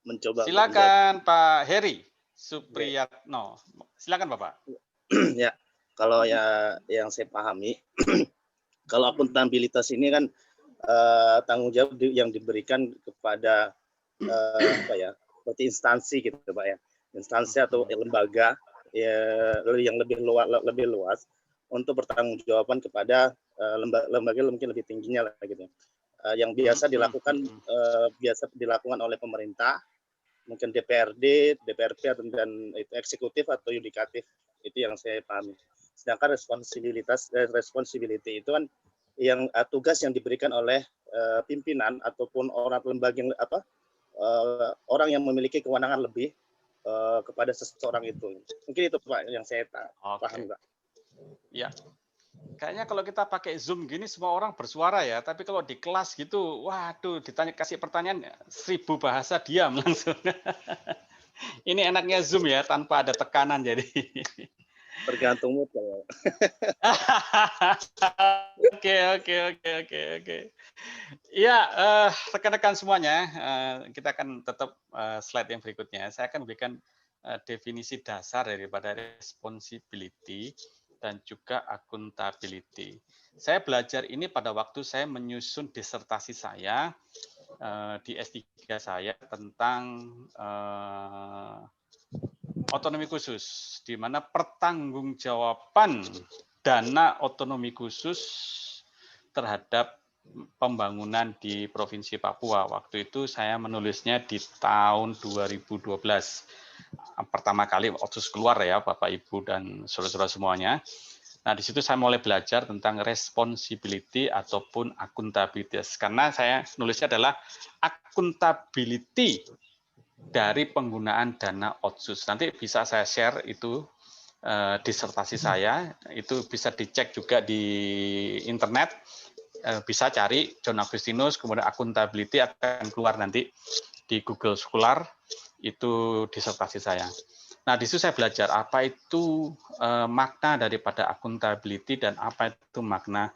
mencoba. Silakan Pak Heri Supriyatno. Silakan Bapak. Ya, kalau yang saya pahami, kalau akuntabilitas ini kan tanggung jawab yang diberikan kepada berarti instansi gitu Pak ya, instansi atau lembaga yang lebih luas untuk bertanggungjawaban kepada lembaga mungkin lebih tingginya lah gitu. Yang biasa dilakukan oleh pemerintah, mungkin DPRD, DPRP dan itu eksekutif atau yudikatif, itu yang saya pahami. Sedangkan responsibility itu kan yang tugas yang diberikan oleh pimpinan ataupun orang lembaga orang yang memiliki kewenangan lebih kepada seseorang itu. Mungkin itu Pak yang saya pahami Pak. Ya. Kayaknya kalau kita pakai Zoom gini semua orang bersuara ya, tapi kalau di kelas gitu, waduh, kasih pertanyaan 1000 bahasa diam langsung. Ini enaknya Zoom ya, tanpa ada tekanan jadi. Tergantung mood kalau. Oke. Iya, rekan-rekan semuanya, kita akan tetap slide yang berikutnya. Saya akan berikan definisi dasar daripada responsibility dan juga akuntability. Saya belajar ini pada waktu saya menyusun disertasi saya di S3 saya tentang otonomi khusus, di mana pertanggungjawaban dana otonomi khusus terhadap pembangunan di Provinsi Papua. Waktu itu saya menulisnya di tahun 2012. Pertama kali otsus keluar ya Bapak Ibu dan saudara-saudara semuanya. Nah di situ saya mulai belajar tentang responsibility ataupun akuntabilitas. Karena saya nulisnya adalah akuntability dari penggunaan dana otsus. Nanti bisa saya share itu disertasi saya, itu bisa dicek juga di internet. Bisa cari John Agustinus, kemudian akuntability akan keluar nanti di Google Scholar. Itu disertasi saya. Nah, di situ saya belajar apa itu makna daripada akuntability dan apa itu makna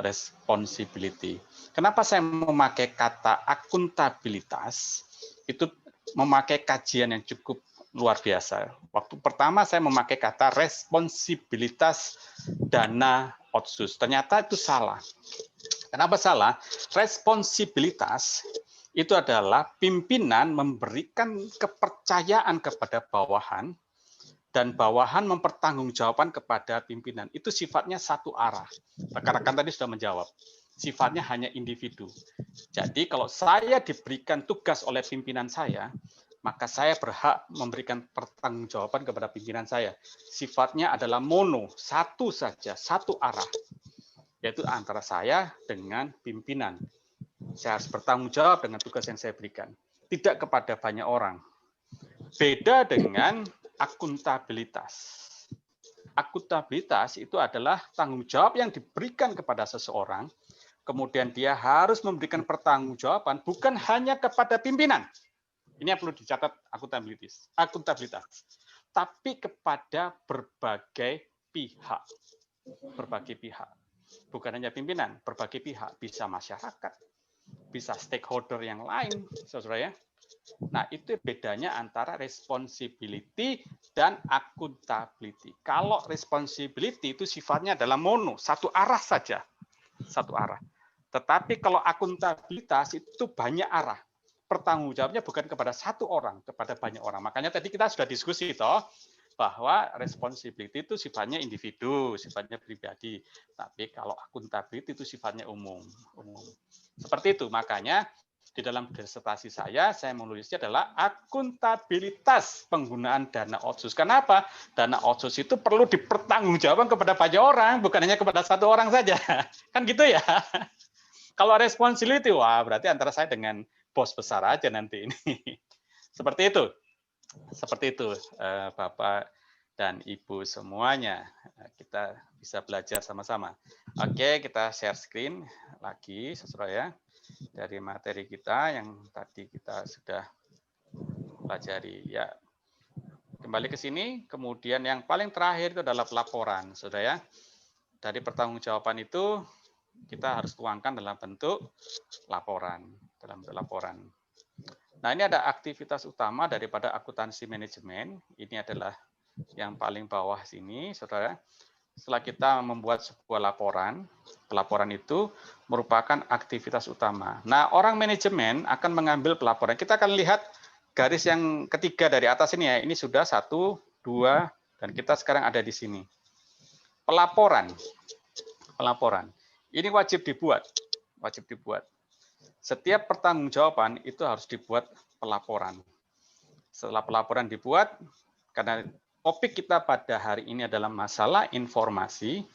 responsibility. Kenapa saya memakai kata akuntabilitas? Itu memakai kajian yang cukup luar biasa. Waktu pertama saya memakai kata responsibilitas dana otsus. Ternyata itu salah. Kenapa salah? Responsibilitas itu adalah pimpinan memberikan kepercayaan kepada bawahan dan bawahan mempertanggungjawabkan kepada pimpinan. Itu sifatnya satu arah. Rekan-rekan tadi sudah menjawab. Sifatnya hanya individu. Jadi kalau saya diberikan tugas oleh pimpinan saya, maka saya berhak memberikan pertanggungjawaban kepada pimpinan saya. Sifatnya adalah mono, satu saja, satu arah. Yaitu antara saya dengan pimpinan. Saya harus bertanggung jawab dengan tugas yang saya berikan. Tidak kepada banyak orang. Beda dengan akuntabilitas. Akuntabilitas itu adalah tanggung jawab yang diberikan kepada seseorang, kemudian dia harus memberikan pertanggungjawaban bukan hanya kepada pimpinan. Ini yang perlu dicatat akuntabilitas. Tapi kepada berbagai pihak. Berbagai pihak. Bukan hanya pimpinan, berbagai pihak. Bisa masyarakat, bisa stakeholder yang lain, saudara ya. Nah, itu bedanya antara responsibility dan accountability. Kalau responsibility itu sifatnya adalah mono, satu arah saja. Satu arah. Tetapi kalau akuntabilitas itu banyak arah. Pertanggungjawabnya bukan kepada satu orang, kepada banyak orang. Makanya tadi kita sudah diskusi toh bahwa responsibility itu sifatnya individu, sifatnya pribadi. Tapi kalau accountability itu sifatnya umum. Seperti itu. Makanya di dalam disertasi saya menulisnya adalah akuntabilitas penggunaan dana otsus. Kenapa? Dana otsus itu perlu dipertanggungjawabkan kepada banyak orang, bukan hanya kepada satu orang saja. Kan gitu ya. Kalau responsibility, wah berarti antara saya dengan bos besar aja nanti ini. Seperti itu. Seperti itu, Bapak dan Ibu semuanya. Kita bisa belajar sama-sama. Oke, kita share screen lagi, saudara ya. Dari materi kita yang tadi kita sudah pelajari. Ya, kembali ke sini. Kemudian yang paling terakhir itu adalah pelaporan, saudara ya. Dari pertanggungjawaban itu kita harus tuangkan dalam bentuk laporan. Nah, ini ada aktivitas utama daripada akuntansi manajemen. Ini adalah yang paling bawah sini, saudara. Setelah kita membuat sebuah laporan, pelaporan itu merupakan aktivitas utama. Nah, orang manajemen akan mengambil pelaporan. Kita akan lihat garis yang ketiga dari atas ini ya. Ini sudah 1, 2, dan kita sekarang ada di sini. Pelaporan. Ini wajib dibuat. Setiap pertanggungjawaban itu harus dibuat pelaporan. Setelah pelaporan dibuat, karena topik kita pada hari ini adalah masalah informasi,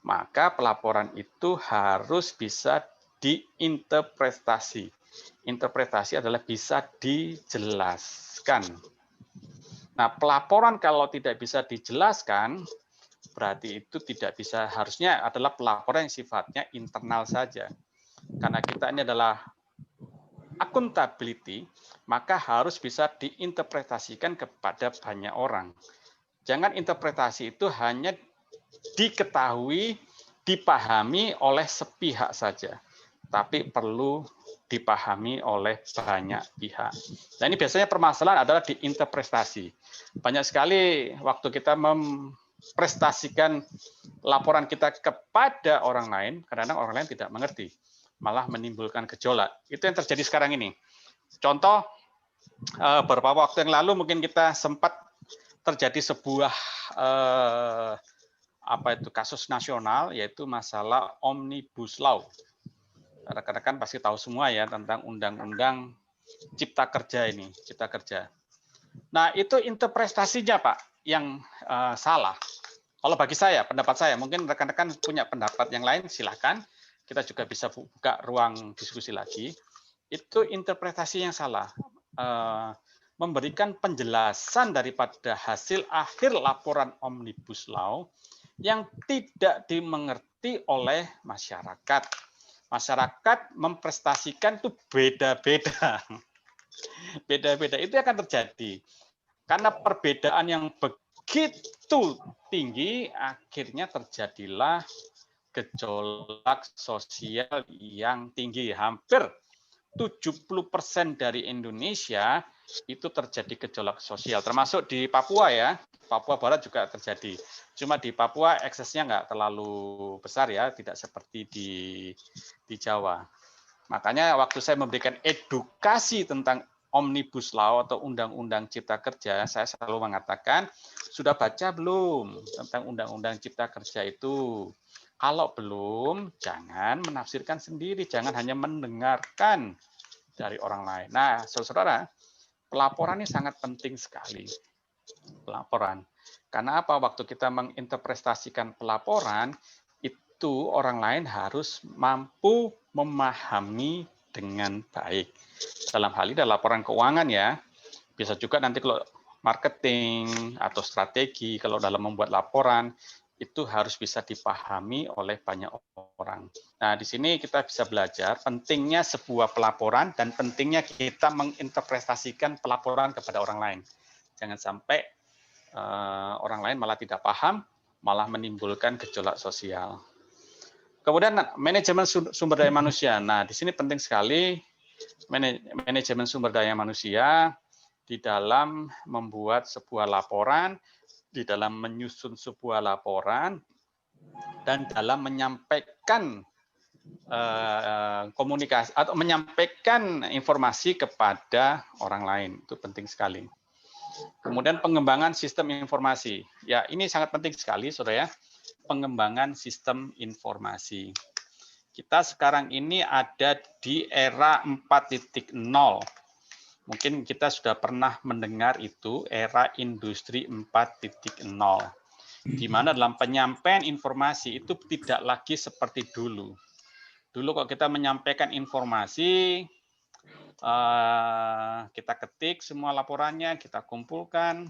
maka pelaporan itu harus bisa diinterpretasi. Interpretasi adalah bisa dijelaskan. Nah, pelaporan kalau tidak bisa dijelaskan, berarti itu tidak bisa, harusnya adalah pelaporan yang sifatnya internal saja. Karena kita ini adalah accountability, maka harus bisa diinterpretasikan kepada banyak orang. Jangan interpretasi itu hanya diketahui, dipahami oleh sepihak saja, tapi perlu dipahami oleh banyak pihak. Nah, ini biasanya permasalahan adalah di interpretasi. Banyak sekali waktu kita memprestasikan laporan kita kepada orang lain, kadang-kadang orang lain tidak mengerti, malah menimbulkan gejolak. Itu yang terjadi sekarang ini. Contoh, beberapa waktu yang lalu mungkin kita sempat terjadi sebuah kasus nasional, yaitu masalah Omnibus Law. Rekan-rekan pasti tahu semua ya tentang Undang-Undang Cipta Kerja ini, Cipta Kerja. Nah, itu interpretasinya Pak yang salah. Kalau bagi saya, pendapat saya, mungkin rekan-rekan punya pendapat yang lain, silahkan. Kita juga bisa buka ruang diskusi lagi. Itu interpretasi yang salah. Memberikan penjelasan daripada hasil akhir laporan Omnibus Law yang tidak dimengerti oleh masyarakat. Masyarakat memprestasikan itu beda-beda. Beda-beda itu akan terjadi. Karena perbedaan yang begitu tinggi, akhirnya terjadilah gejolak sosial yang tinggi. Hampir 70% dari Indonesia itu terjadi gejolak sosial, termasuk di Papua ya. Papua Barat juga terjadi. Cuma di Papua eksesnya nggak terlalu besar ya, tidak seperti di Jawa. Makanya waktu saya memberikan edukasi tentang Omnibus Law atau Undang-Undang Cipta Kerja, saya selalu mengatakan, sudah baca belum tentang Undang-Undang Cipta Kerja itu? Kalau belum, jangan menafsirkan sendiri, jangan hanya mendengarkan dari orang lain. Nah, saudara, pelaporan ini sangat penting sekali. Pelaporan. Karena apa? Waktu kita menginterpretasikan pelaporan, itu orang lain harus mampu memahami dengan baik. Dalam hal ini adalah laporan keuangan ya. Bisa juga nanti kalau marketing atau strategi, kalau dalam membuat laporan, itu harus bisa dipahami oleh banyak orang. Nah, di sini kita bisa belajar pentingnya sebuah pelaporan dan pentingnya kita menginterpretasikan pelaporan kepada orang lain. Jangan sampai orang lain malah tidak paham, malah menimbulkan gejolak sosial. Kemudian manajemen sumber daya manusia. Nah, di sini penting sekali manajemen sumber daya manusia di dalam membuat sebuah laporan, di dalam menyusun sebuah laporan, dan dalam menyampaikan komunikasi atau menyampaikan informasi kepada orang lain. Itu penting sekali. Kemudian pengembangan sistem informasi. Ya, ini sangat penting sekali, saudara ya. Pengembangan sistem informasi. Kita sekarang ini ada di era 4.0. Mungkin kita sudah pernah mendengar itu, era industri 4.0. Di mana dalam penyampaian informasi itu tidak lagi seperti dulu. Dulu kalau kita menyampaikan informasi, kita ketik semua laporannya, kita kumpulkan,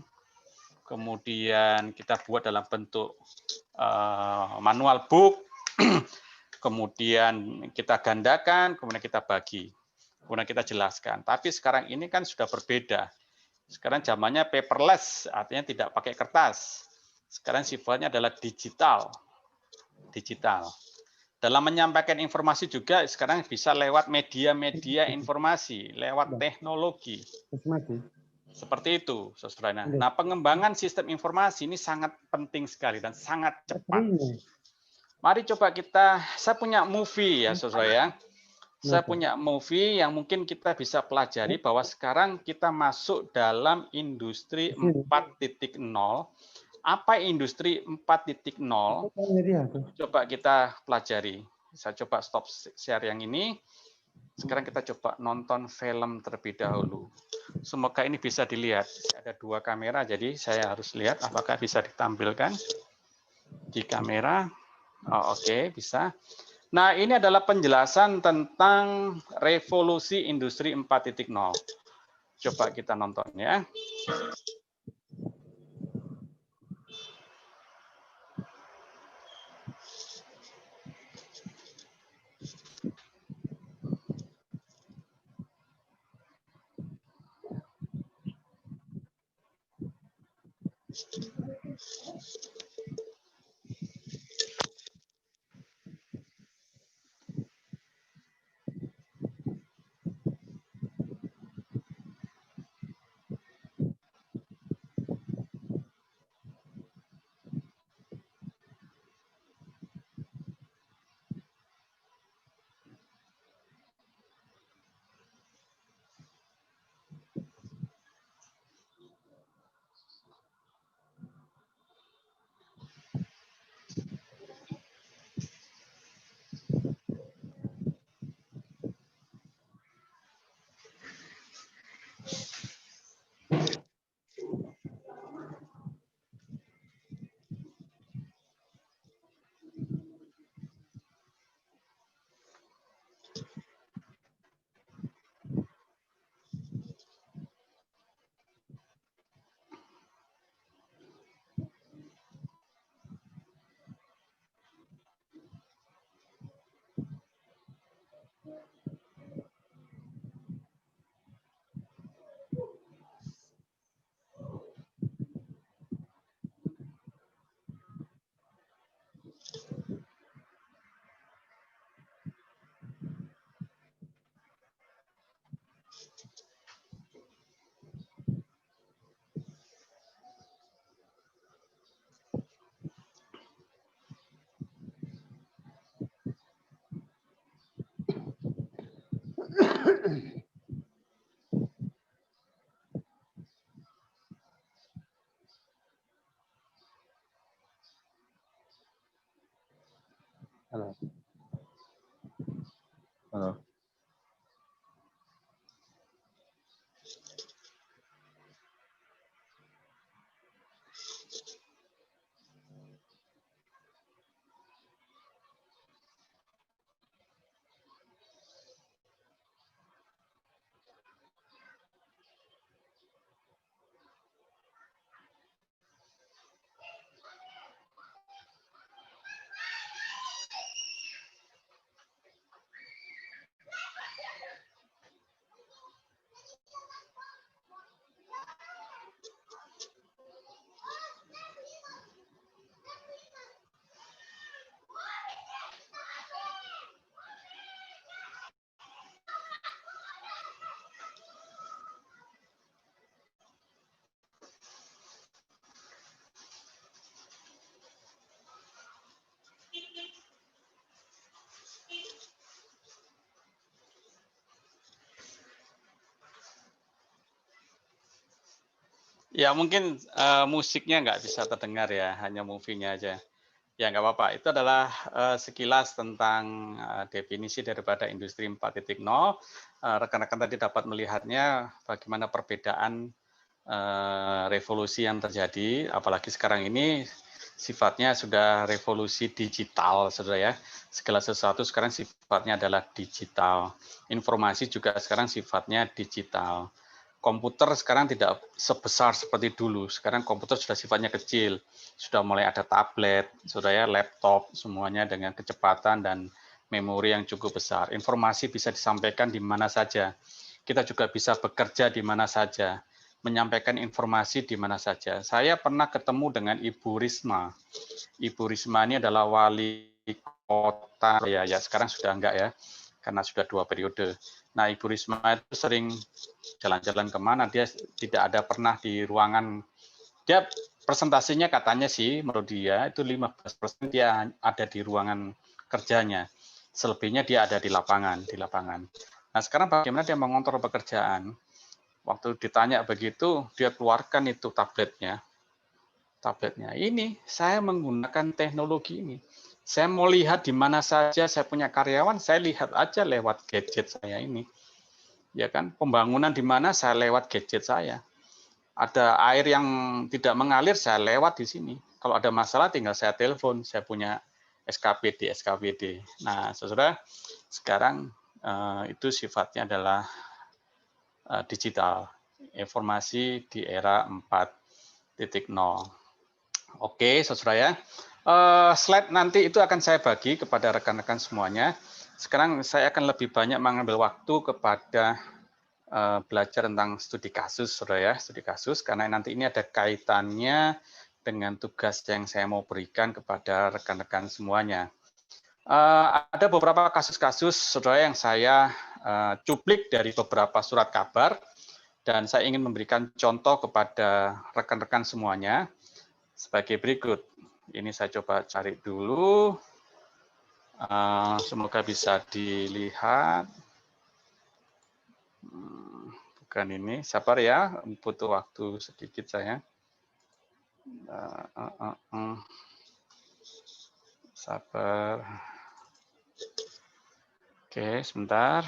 kemudian kita buat dalam bentuk manual book, kemudian kita gandakan, kemudian kita bagi, kemudian kita jelaskan. Tapi sekarang ini kan sudah berbeda. Sekarang zamannya paperless, artinya tidak pakai kertas. Sekarang sifatnya adalah digital. Dalam menyampaikan informasi juga sekarang bisa lewat media-media informasi, lewat teknologi. Seperti itu, saudara. Nah, pengembangan sistem informasi ini sangat penting sekali dan sangat cepat. Mari coba saya punya movie ya, saudara ya. Saya punya movie yang mungkin kita bisa pelajari bahwa sekarang kita masuk dalam industri 4.0. Apa industri 4.0? Coba kita pelajari. Saya coba stop share yang ini. Sekarang kita coba nonton film terlebih dahulu. Semoga ini bisa dilihat. Ada 2 kamera, jadi saya harus lihat apakah bisa ditampilkan di kamera. Oh, oke, bisa. Nah, ini adalah penjelasan tentang revolusi industri 4.0. Coba kita nonton ya. Halo. Halo. Ya mungkin musiknya nggak bisa terdengar ya, hanya movie-nya aja. Ya nggak apa-apa. Itu adalah sekilas tentang definisi daripada industri 4.0. Rekan-rekan tadi dapat melihatnya bagaimana perbedaan revolusi yang terjadi, apalagi sekarang ini sifatnya sudah revolusi digital, saudara ya. Segala sesuatu sekarang sifatnya adalah digital. Informasi juga sekarang sifatnya digital. Komputer sekarang tidak sebesar seperti dulu. Sekarang komputer sudah sifatnya kecil. Sudah mulai ada tablet, saudara ya, laptop, semuanya dengan kecepatan dan memori yang cukup besar. Informasi bisa disampaikan di mana saja. Kita juga bisa bekerja di mana saja, menyampaikan informasi di mana saja. Saya pernah ketemu dengan Ibu Risma. Ibu Risma ini adalah wali kota, ya sekarang sudah enggak ya, karena sudah 2 periode. Nah, Ibu Risma itu sering jalan-jalan kemana, dia tidak ada pernah di ruangan. Dia presentasinya katanya sih, menurut dia itu 15% dia ada di ruangan kerjanya. Selebihnya dia ada di lapangan. Nah, sekarang bagaimana dia mengontrol pekerjaan? Waktu ditanya begitu, dia keluarkan itu tabletnya. Ini saya menggunakan teknologi ini. Saya mau lihat di mana saja saya punya karyawan, saya lihat aja lewat gadget saya ini. Ya kan, pembangunan di mana saya lewat gadget saya. Ada air yang tidak mengalir, saya lewat di sini. Kalau ada masalah tinggal saya telepon, saya punya SKPD. Nah, saudara, sekarang itu sifatnya adalah digital, informasi di era 4.0. Oke, saudara ya. Slide nanti itu akan saya bagi kepada rekan-rekan semuanya. Sekarang saya akan lebih banyak mengambil waktu kepada belajar tentang studi kasus, saudara ya, studi kasus, karena nanti ini ada kaitannya dengan tugas yang saya mau berikan kepada rekan-rekan semuanya. Ada beberapa kasus-kasus, saudara, yang saya cuplik dari beberapa surat kabar, dan saya ingin memberikan contoh kepada rekan-rekan semuanya sebagai berikut. Ini saya coba cari dulu. Semoga bisa dilihat. Bukan ini, sabar ya, butuh waktu sedikit saya. Sabar. Oke, sebentar.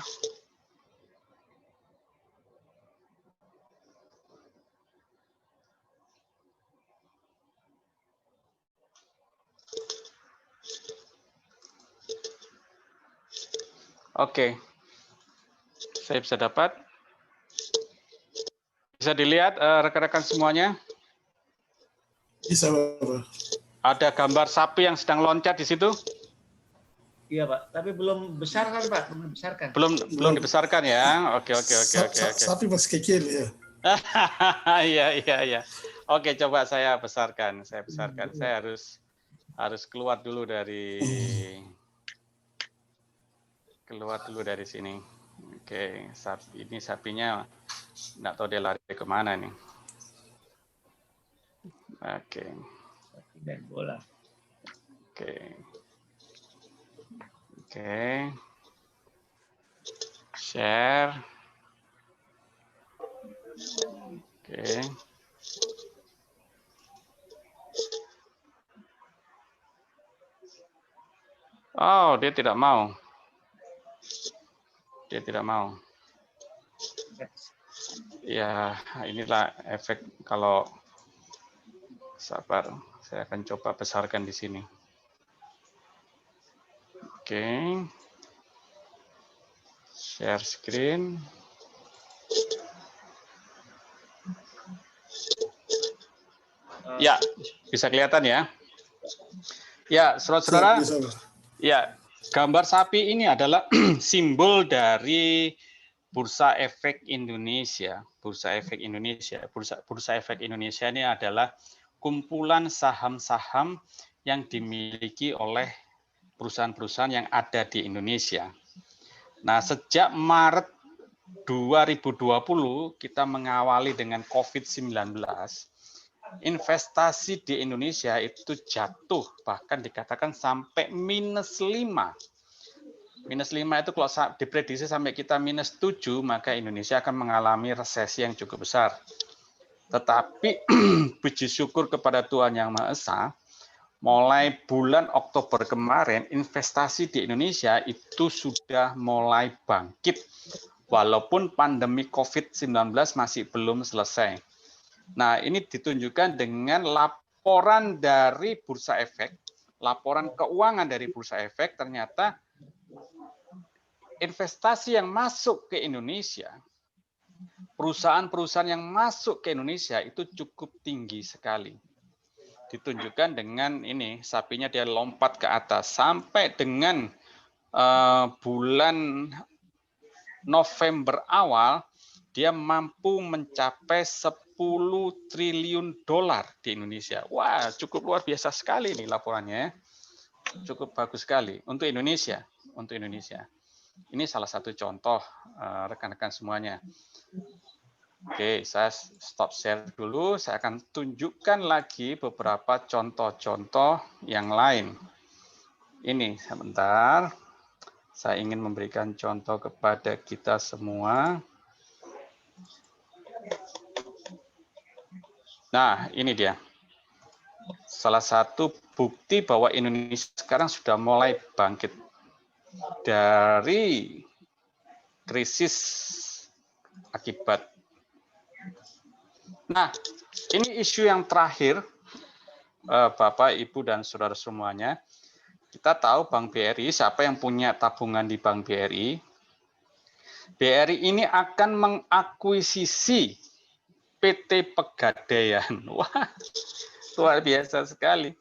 Oke, saya bisa dapat. Bisa dilihat rekan-rekan semuanya? Bisa, Bapak. Ada gambar sapi yang sedang loncat di situ? Iya, Pak. Tapi belum besar kan, Pak? Belum dibesarkan. Belum dibesarkan ya. Oke. Sapi masih kecil ya. Iya. Oke, coba saya besarkan. Saya harus keluar dulu dari sini. Oke, ini sapinya nggak tahu dia lari kemana nih. Oke. Dan bola. Oke. Share. Oke. Oh, dia tidak mau. Dia tidak mau. Ya, inilah efek kalau sabar. Saya akan coba besarkan di sini. Oke. Share screen. Ya, bisa kelihatan ya. Ya, saudara-saudara. Ya, gambar sapi ini adalah simbol dari Bursa Efek Indonesia. Bursa Efek Indonesia. Bursa Efek Indonesia ini adalah kumpulan saham-saham yang dimiliki oleh perusahaan-perusahaan yang ada di Indonesia. Nah, sejak Maret 2020 kita mengawali dengan COVID-19. Investasi di Indonesia itu jatuh, bahkan dikatakan sampai -5. -5 itu kalau diprediksi sampai kita -7, maka Indonesia akan mengalami resesi yang cukup besar. Tetapi puji syukur kepada Tuhan Yang Maha Esa, mulai bulan Oktober kemarin, investasi di Indonesia itu sudah mulai bangkit, walaupun pandemi COVID-19 masih belum selesai. Nah, ini ditunjukkan dengan laporan dari Bursa Efek, laporan keuangan dari Bursa Efek, ternyata investasi yang masuk ke Indonesia, perusahaan-perusahaan yang masuk ke Indonesia itu cukup tinggi sekali. Ditunjukkan dengan ini, sapinya dia lompat ke atas, sampai dengan bulan November awal, dia mampu mencapai 10 triliun dolar di Indonesia. Wah, cukup luar biasa sekali nih laporannya. Cukup bagus sekali untuk Indonesia. Untuk Indonesia. Ini salah satu contoh rekan-rekan semuanya. Oke, saya stop share dulu. Saya akan tunjukkan lagi beberapa contoh-contoh yang lain. Ini sebentar. Saya ingin memberikan contoh kepada kita semua. Nah, ini dia. Salah satu bukti bahwa Indonesia sekarang sudah mulai bangkit dari krisis akibat. Nah, ini isu yang terakhir, Bapak, Ibu, dan saudara semuanya. Kita tahu Bank BRI, siapa yang punya tabungan di Bank BRI? BRI ini akan mengakuisisi PT Pegadaian. Wah, luar biasa sekali.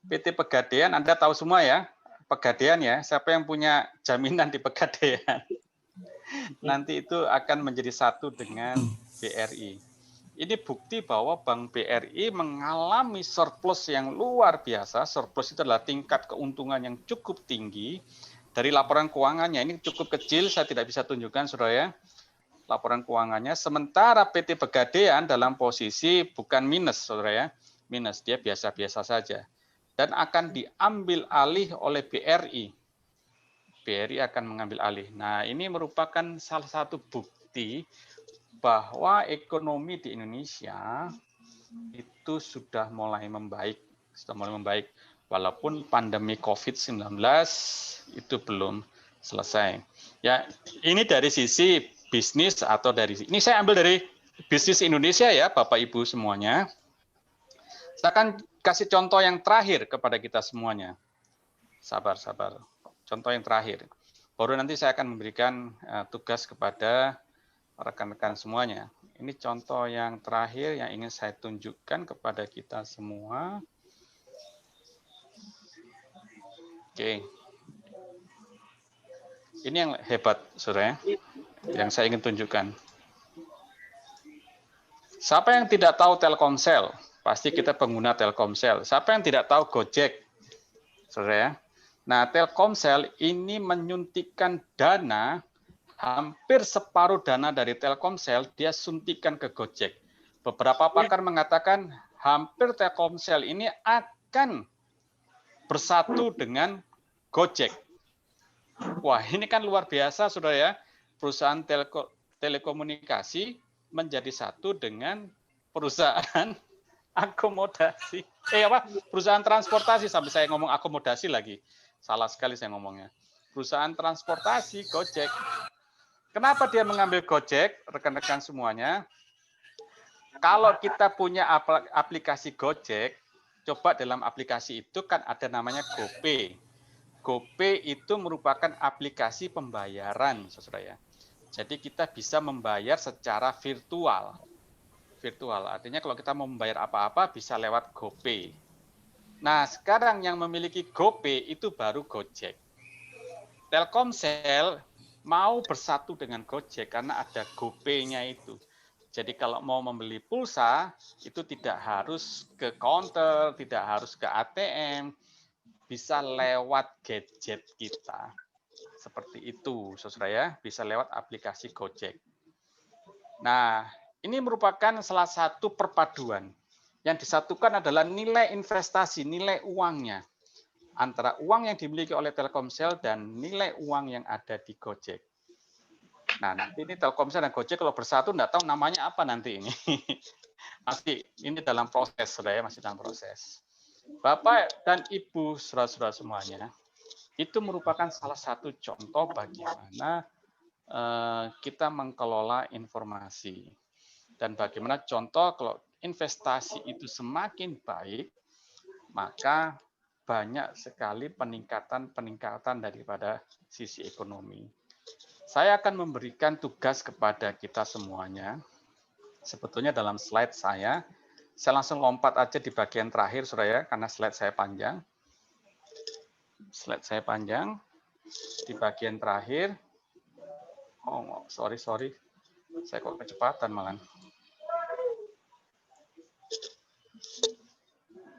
PT Pegadaian, Anda tahu semua ya, Pegadaian ya, siapa yang punya jaminan di Pegadaian. Nanti itu akan menjadi satu dengan BRI. Ini bukti bahwa Bank BRI mengalami surplus yang luar biasa. Surplus itu adalah tingkat keuntungan yang cukup tinggi. Dari laporan keuangannya, ini cukup kecil, saya tidak bisa tunjukkan, saudara ya. Laporan keuangannya, sementara PT Pegadaian dalam posisi bukan minus, saudara ya, minus, dia biasa-biasa saja, dan akan diambil alih oleh BRI. BRI akan mengambil alih. Nah, ini merupakan salah satu bukti bahwa ekonomi di Indonesia itu sudah mulai membaik, walaupun pandemi COVID-19 itu belum selesai. Ya, ini dari sisi bisnis atau dari ini saya ambil dari bisnis Indonesia ya, Bapak Ibu semuanya. Saya akan kasih contoh yang terakhir kepada kita semuanya. Sabar. Contoh yang terakhir. Baru nanti saya akan memberikan tugas kepada rekan-rekan semuanya. Ini contoh yang terakhir yang ingin saya tunjukkan kepada kita semua. Oke. Ini yang hebat, saudara, yang saya ingin tunjukkan. Siapa yang tidak tahu Telkomsel? Pasti kita pengguna Telkomsel. Siapa yang tidak tahu Gojek? Saudara. Nah, Telkomsel ini menyuntikkan dana, hampir separuh dana dari Telkomsel, dia suntikan ke Gojek. Beberapa pakar mengatakan hampir Telkomsel ini akan bersatu dengan Gojek. Wah, ini kan luar biasa, saudara ya. perusahaan telekomunikasi menjadi satu dengan perusahaan akomodasi. Perusahaan transportasi, sampai saya ngomong akomodasi lagi. Salah sekali saya ngomongnya. Perusahaan transportasi, Gojek. Kenapa dia mengambil Gojek, rekan-rekan semuanya? Kalau kita punya aplikasi Gojek, coba dalam aplikasi itu kan ada namanya GoPay. GoPay itu merupakan aplikasi pembayaran, saudara ya. Jadi kita bisa membayar secara virtual. Virtual, artinya kalau kita mau membayar apa-apa bisa lewat GoPay. Nah, sekarang yang memiliki GoPay itu baru Gojek. Telkomsel mau bersatu dengan Gojek karena ada GoPay-nya itu. Jadi kalau mau membeli pulsa, itu tidak harus ke counter, tidak harus ke ATM, bisa lewat gadget kita. Seperti itu, saudara ya, bisa lewat aplikasi Gojek. Nah, ini merupakan salah satu perpaduan. Yang disatukan adalah nilai investasi, nilai uangnya. Antara uang yang dimiliki oleh Telkomsel dan nilai uang yang ada di Gojek. Nah, nanti ini Telkomsel dan Gojek kalau bersatu, enggak tahu namanya apa nanti ini. Masih ini dalam proses, saudara ya, masih dalam proses. Bapak dan Ibu, saudara-saudara semuanya, itu merupakan salah satu contoh bagaimana kita mengelola informasi. Dan bagaimana contoh kalau investasi itu semakin baik, maka banyak sekali peningkatan daripada sisi ekonomi. Saya akan memberikan tugas kepada kita semuanya. Sebetulnya dalam slide saya langsung lompat aja di bagian terakhir, saudara ya, karena slide saya panjang. Slide saya panjang. Di bagian terakhir. Oh, sorry. Saya kok kecepatan malah.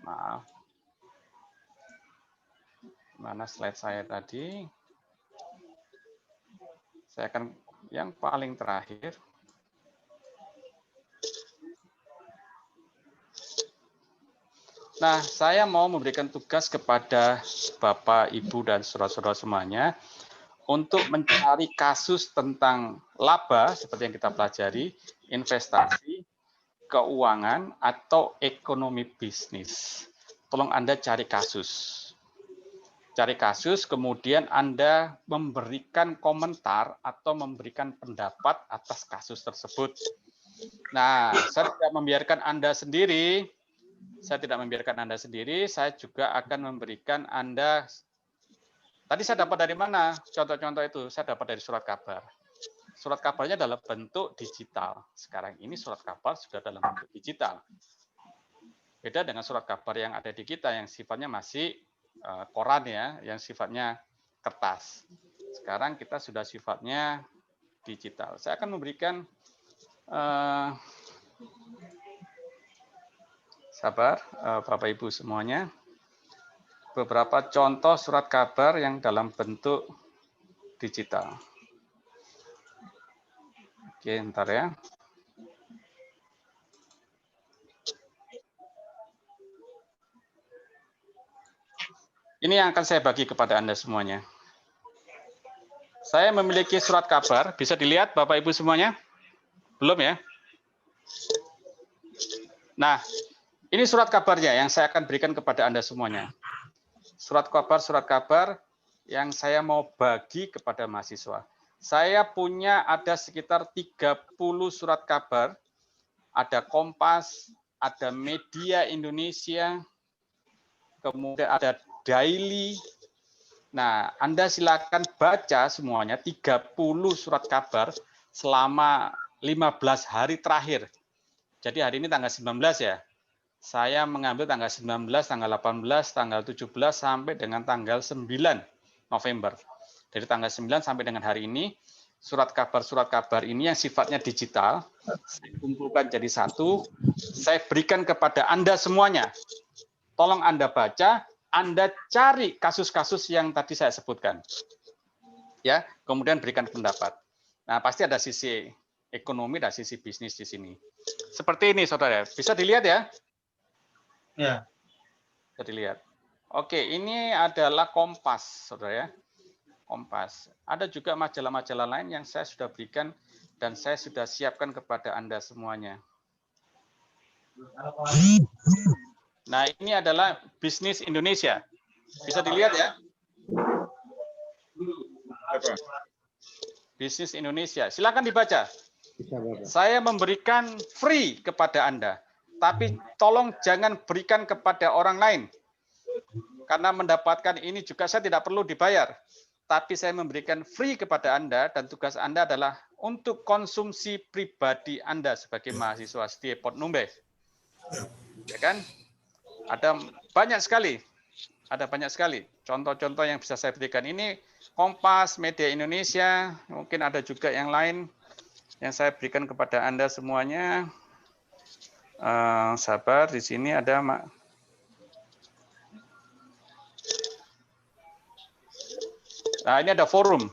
Maaf. Mana slide saya tadi? Saya akan yang paling terakhir. Nah, saya mau memberikan tugas kepada Bapak, Ibu, dan saudara-saudara semuanya untuk mencari kasus tentang laba, seperti yang kita pelajari, investasi, keuangan, atau ekonomi bisnis. Tolong Anda cari kasus. Cari kasus, kemudian Anda memberikan komentar atau memberikan pendapat atas kasus tersebut. Nah, saya tidak membiarkan Anda sendiri. Saya juga akan memberikan Anda, tadi saya dapat dari mana contoh-contoh itu? Saya dapat dari surat kabar. Surat kabarnya dalam bentuk digital. Sekarang ini surat kabar sudah dalam bentuk digital. Beda dengan surat kabar yang ada di kita, yang sifatnya masih koran ya, yang sifatnya kertas. Sekarang kita sudah sifatnya digital. Saya akan memberikan sabar, Bapak Ibu semuanya, beberapa contoh surat kabar yang dalam bentuk digital. Oke, ntar ya. Ini yang akan saya bagi kepada Anda semuanya. Saya memiliki surat kabar, bisa dilihat Bapak Ibu semuanya? Belum ya? Nah, ini surat kabarnya yang saya akan berikan kepada Anda semuanya. Surat kabar yang saya mau bagi kepada mahasiswa. Saya punya ada sekitar 30 surat kabar, ada Kompas, ada Media Indonesia, kemudian ada Daily. Nah, Anda silakan baca semuanya 30 surat kabar selama 15 hari terakhir. Jadi hari ini tanggal 19 ya. Saya mengambil tanggal 19, tanggal 18, tanggal 17 sampai dengan tanggal 9 November. Dari tanggal 9 sampai dengan hari ini, surat kabar ini yang sifatnya digital, saya kumpulkan jadi satu, saya berikan kepada Anda semuanya. Tolong Anda baca, Anda cari kasus-kasus yang tadi saya sebutkan. Ya, kemudian berikan pendapat. Nah, pasti ada sisi ekonomi dan sisi bisnis di sini. Seperti ini, saudara. Bisa dilihat ya? Ya. Bisa dilihat. Oke, ini adalah Kompas, saudara ya. Kompas. Ada juga majalah-majalah lain yang saya sudah berikan dan saya sudah siapkan kepada Anda semuanya. Nah, ini adalah Bisnis Indonesia. Bisa dilihat ya. Bisnis Indonesia. Silakan dibaca. Saya memberikan free kepada Anda, tapi tolong jangan berikan kepada orang lain. Karena mendapatkan ini juga saya tidak perlu dibayar. Tapi saya memberikan free kepada Anda dan tugas Anda adalah untuk konsumsi pribadi Anda sebagai mahasiswa setia Port Numbe. Ya kan? Ada banyak sekali. Ada banyak sekali contoh-contoh yang bisa saya berikan. Ini Kompas, Media Indonesia, mungkin ada juga yang lain yang saya berikan kepada Anda semuanya. Sabar, di sini ada Nah, ini ada Forum.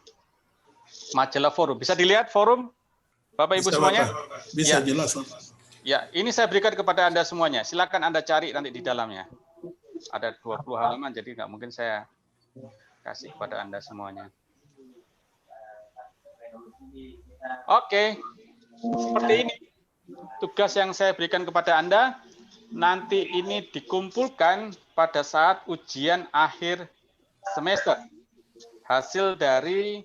Majalah Forum. Bisa dilihat Forum? Bapak Ibu semuanya? Bisa, ya. Jelas. Ya, ini saya berikan kepada Anda semuanya. Silakan Anda cari nanti di dalamnya. Ada 20 halaman, jadi nggak mungkin saya kasih kepada Anda semuanya. Oke. Seperti ini. Tugas yang saya berikan kepada Anda, nanti ini dikumpulkan pada saat ujian akhir semester. Hasil dari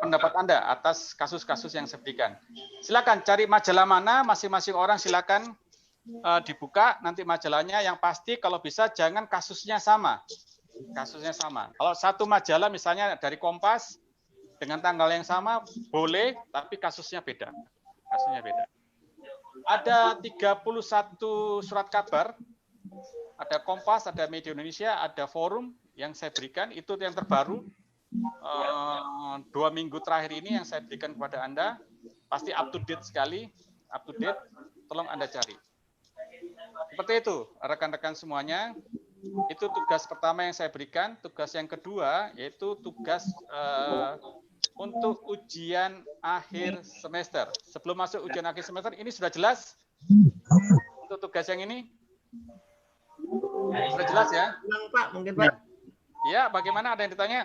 pendapat Anda atas kasus-kasus yang saya berikan. Silakan cari majalah mana, masing-masing orang silakan dibuka nanti majalahnya. Yang pasti kalau bisa jangan kasusnya sama. Kasusnya sama. Kalau satu majalah misalnya dari Kompas dengan tanggal yang sama boleh, tapi kasusnya beda. Kasusnya beda. Ada 31 surat kabar. Ada Kompas, ada Media Indonesia, ada Forum yang saya berikan, itu yang terbaru 2 minggu terakhir ini yang saya berikan kepada Anda, pasti up to date sekali, up to date, tolong Anda cari. Seperti itu, rekan-rekan semuanya, itu tugas pertama yang saya berikan. Tugas yang kedua, yaitu tugas untuk ujian akhir semester. Sebelum masuk ujian akhir semester, ini sudah jelas untuk tugas yang ini? Sudah jelas ya? Pak, mungkin Pak. Ya, bagaimana? Ada yang ditanya?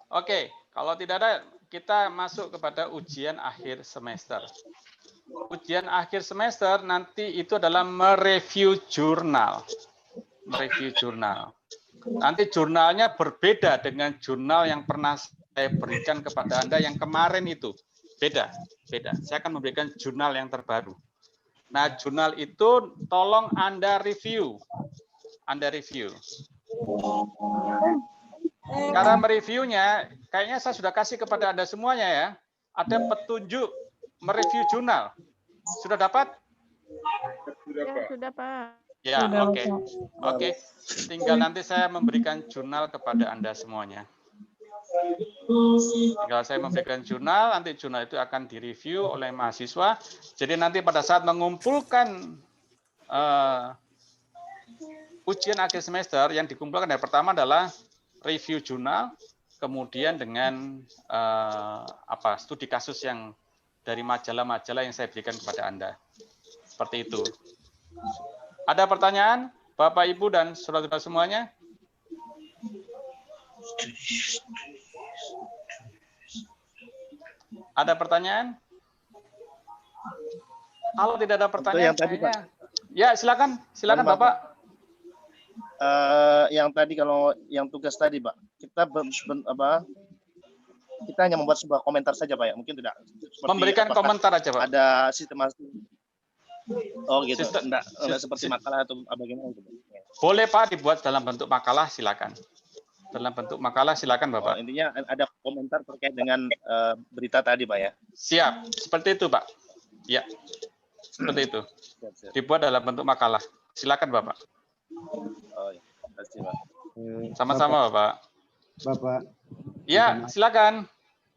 Oke, kalau tidak ada, kita masuk kepada ujian akhir semester. Ujian akhir semester nanti itu adalah mereview jurnal. Mereview jurnal. Nanti jurnalnya berbeda dengan jurnal yang pernah saya berikan kepada Anda yang kemarin itu. Beda, beda. Saya akan memberikan jurnal yang terbaru. Nah, jurnal itu tolong Anda review. Anda review. Cara mereviewnya, kayaknya saya sudah kasih kepada Anda semuanya ya. Ada petunjuk mereview jurnal. Sudah dapat? Sudah, Pak. Sudah, Pak. Ya, oke. Oke. Tinggal nanti saya memberikan jurnal kepada Anda semuanya. Tinggal saya memberikan jurnal, nanti jurnal itu akan direview oleh mahasiswa. Jadi nanti pada saat mengumpulkan ujian akhir semester, yang dikumpulkan yang pertama adalah review jurnal, kemudian dengan studi kasus yang dari majalah-majalah yang saya berikan kepada Anda. Seperti itu. Ada pertanyaan, Bapak, Ibu, dan saudara-saudara semuanya? Ada pertanyaan? Kalau tidak ada pertanyaan, yang tadi, Pak. Ya silakan, silakan Bapak. Yang tadi kalau yang tugas tadi, Pak, kita kita hanya membuat sebuah komentar saja, Pak, ya. Mungkin tidak. Memberikan komentar aja, Pak. Ada sistematis. Oh gitu. Enggak seperti makalah atau bagaimana gitu. Boleh Pak dibuat dalam bentuk makalah, silakan. Dalam bentuk makalah silakan Bapak. Intinya ada komentar terkait dengan berita tadi, Pak, ya. Siap, seperti itu Pak. Ya, seperti itu. Dibuat dalam bentuk makalah. Silakan Bapak. Oh, ya. Terima kasih, Pak. Sama-sama Bapak. Bapak. Ya, silakan.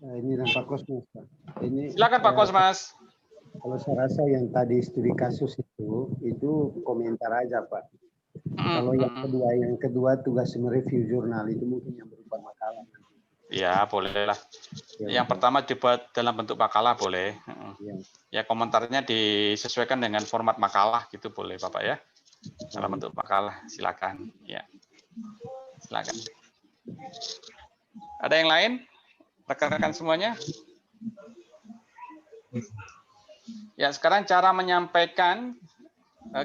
Ini Pak Kosmas, Pak. Ini silakan Pak Kosmas. Kalau saya rasa yang tadi studi kasus itu komentar aja Pak. Kalau yang kedua tugas mereview jurnal itu mungkin yang berupa makalah. Ya, boleh lah. Yang pertama dibuat dalam bentuk makalah boleh. Ya. Ya komentarnya disesuaikan dengan format makalah gitu boleh Bapak ya. Dalam bentuk makalah silakan. Ya, silakan. Ada yang lain? Rekan-rekan semuanya? Ya sekarang cara menyampaikan,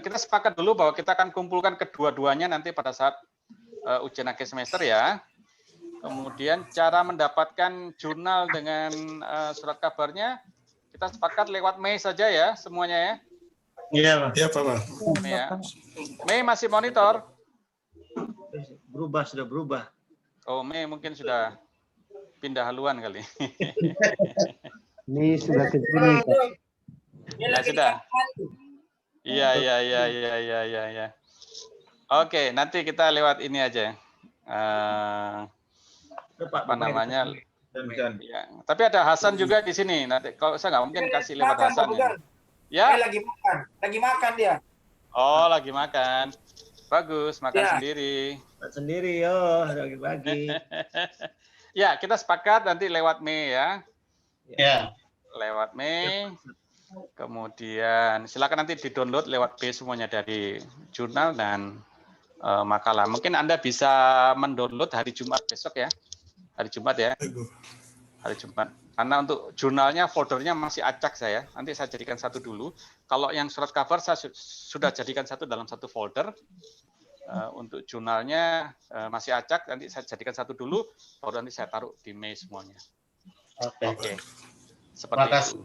kita sepakat dulu bahwa kita akan kumpulkan kedua-duanya nanti pada saat ujian akhir semester ya. Kemudian cara mendapatkan jurnal dengan surat kabarnya, kita sepakat lewat Mei saja ya semuanya ya. Iya Pak. Iya Pak. Mei ya. Mei masih monitor? Sudah berubah. Oh Mei mungkin sudah pindah haluan kali. Ini sudah ke sini. Ya sudah. Iya. Oke, nanti kita lewat ini aja. Apa namanya? Ya. Tapi ada Hasan juga di sini. Nanti kalau saya nggak mungkin kasih lewat Hasan. Ya. Lagi makan dia. Oh, lagi makan. Bagus, makan sendiri. Makan sendiri, bagi-bagi. Ya, kita sepakat nanti lewat Mei ya. Ya. Lewat Mei. Kemudian silakan nanti di-download lewat B semuanya dari jurnal dan makalah. Mungkin Anda bisa mendownload hari Jumat besok ya. Hari Jumat ya. Hari Jumat. Karena untuk jurnalnya foldernya masih acak saya. Nanti saya jadikan satu dulu. Kalau yang surat cover saya sudah jadikan satu dalam satu folder. Untuk jurnalnya masih acak. Nanti saya jadikan satu dulu. Baru nanti saya taruh di Mei semuanya. Oke. Seperti itu.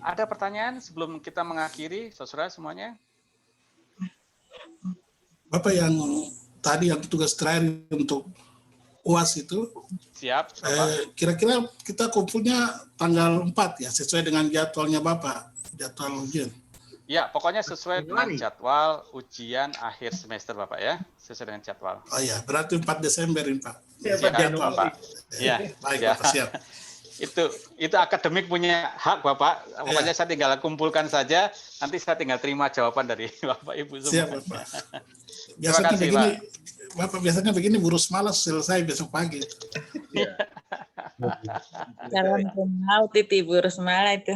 Ada pertanyaan sebelum kita mengakhiri, saudara semuanya? Bapak yang tadi yang tugas terakhir untuk UAS itu, siap. Kira-kira kita kumpulnya tanggal 4 ya, sesuai dengan jadwalnya Bapak, jadwal ujian. Ya, pokoknya sesuai dengan jadwal ujian akhir semester Bapak ya, sesuai dengan jadwal. Oh ya, berarti 4 Desember ini Pak. Siap, Bapak. Ya, baik ya. Bapak, siap. Itu akademik punya hak Bapak. Pokoknya saya tinggal kumpulkan saja. Nanti saya tinggal terima jawaban dari Bapak Ibu semua. Siap Bapak. Biasanya kasih, begini, Bapak biasanya begini burus malas selesai besok pagi. Salam kenal Titi burus malah itu.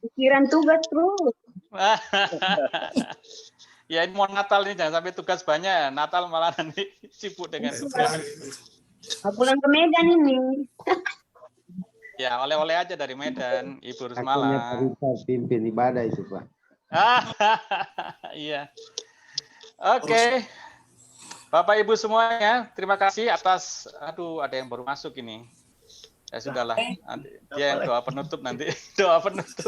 Pikiran tugas terus. Ya ini mau Natal ini jangan sampai tugas banyak. Natal malah nanti sibuk dengan tugas. Pulang ke Medan ini. Ya oleh-oleh aja dari Medan, Ibu Rusmala. Pimpin ibadah itu Pak. Iya. Oke. Bapak Ibu semuanya, terima kasih atas, ada yang baru masuk ini. Ya sudahlah, dia yang doa penutup nanti. Doa penutup.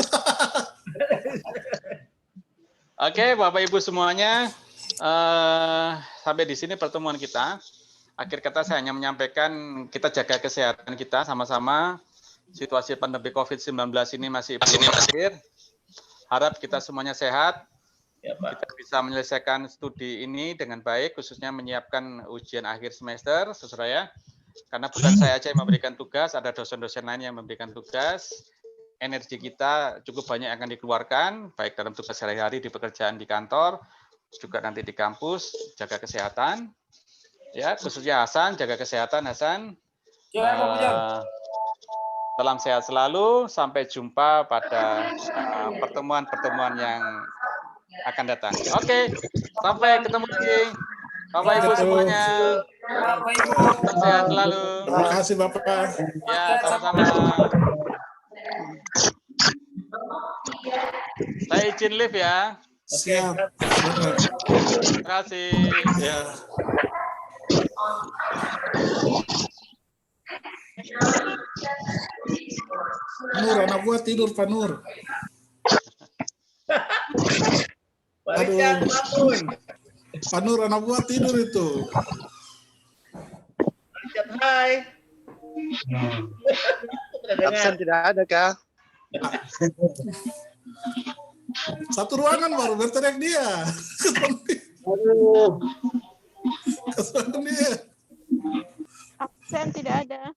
Oke, Bapak Ibu semuanya, sampai di sini pertemuan kita. Akhir kata saya hanya menyampaikan kita jaga kesehatan kita sama-sama. Situasi pandemi COVID-19 ini masih belum berakhir. Harap kita semuanya sehat. Ya, Pak. Kita bisa menyelesaikan studi ini dengan baik, khususnya menyiapkan ujian akhir semester, saudara ya. Karena bukan saya aja yang memberikan tugas, ada dosen-dosen lain yang memberikan tugas. Energi kita cukup banyak yang akan dikeluarkan, baik dalam tugas sehari-hari di pekerjaan di kantor, juga nanti di kampus. Jaga kesehatan. Ya, khususnya Hasan, jaga kesehatan Hasan. Salam sehat selalu. Sampai jumpa pada pertemuan-pertemuan yang akan datang. Oke, sampai ketemu lagi. Bapak Ibu semuanya. Salam sehat selalu. Terima kasih Bapak. Ya, sama-sama. Saya izin live ya. Siap. Terima kasih. Ya. Nur, anak buah tidur Pak Nur. Aduh. Pak Nur, anak buah tidur itu. Hai. Absen tidak ada kah? Satu ruangan baru berteriak dia. Absen tidak ada.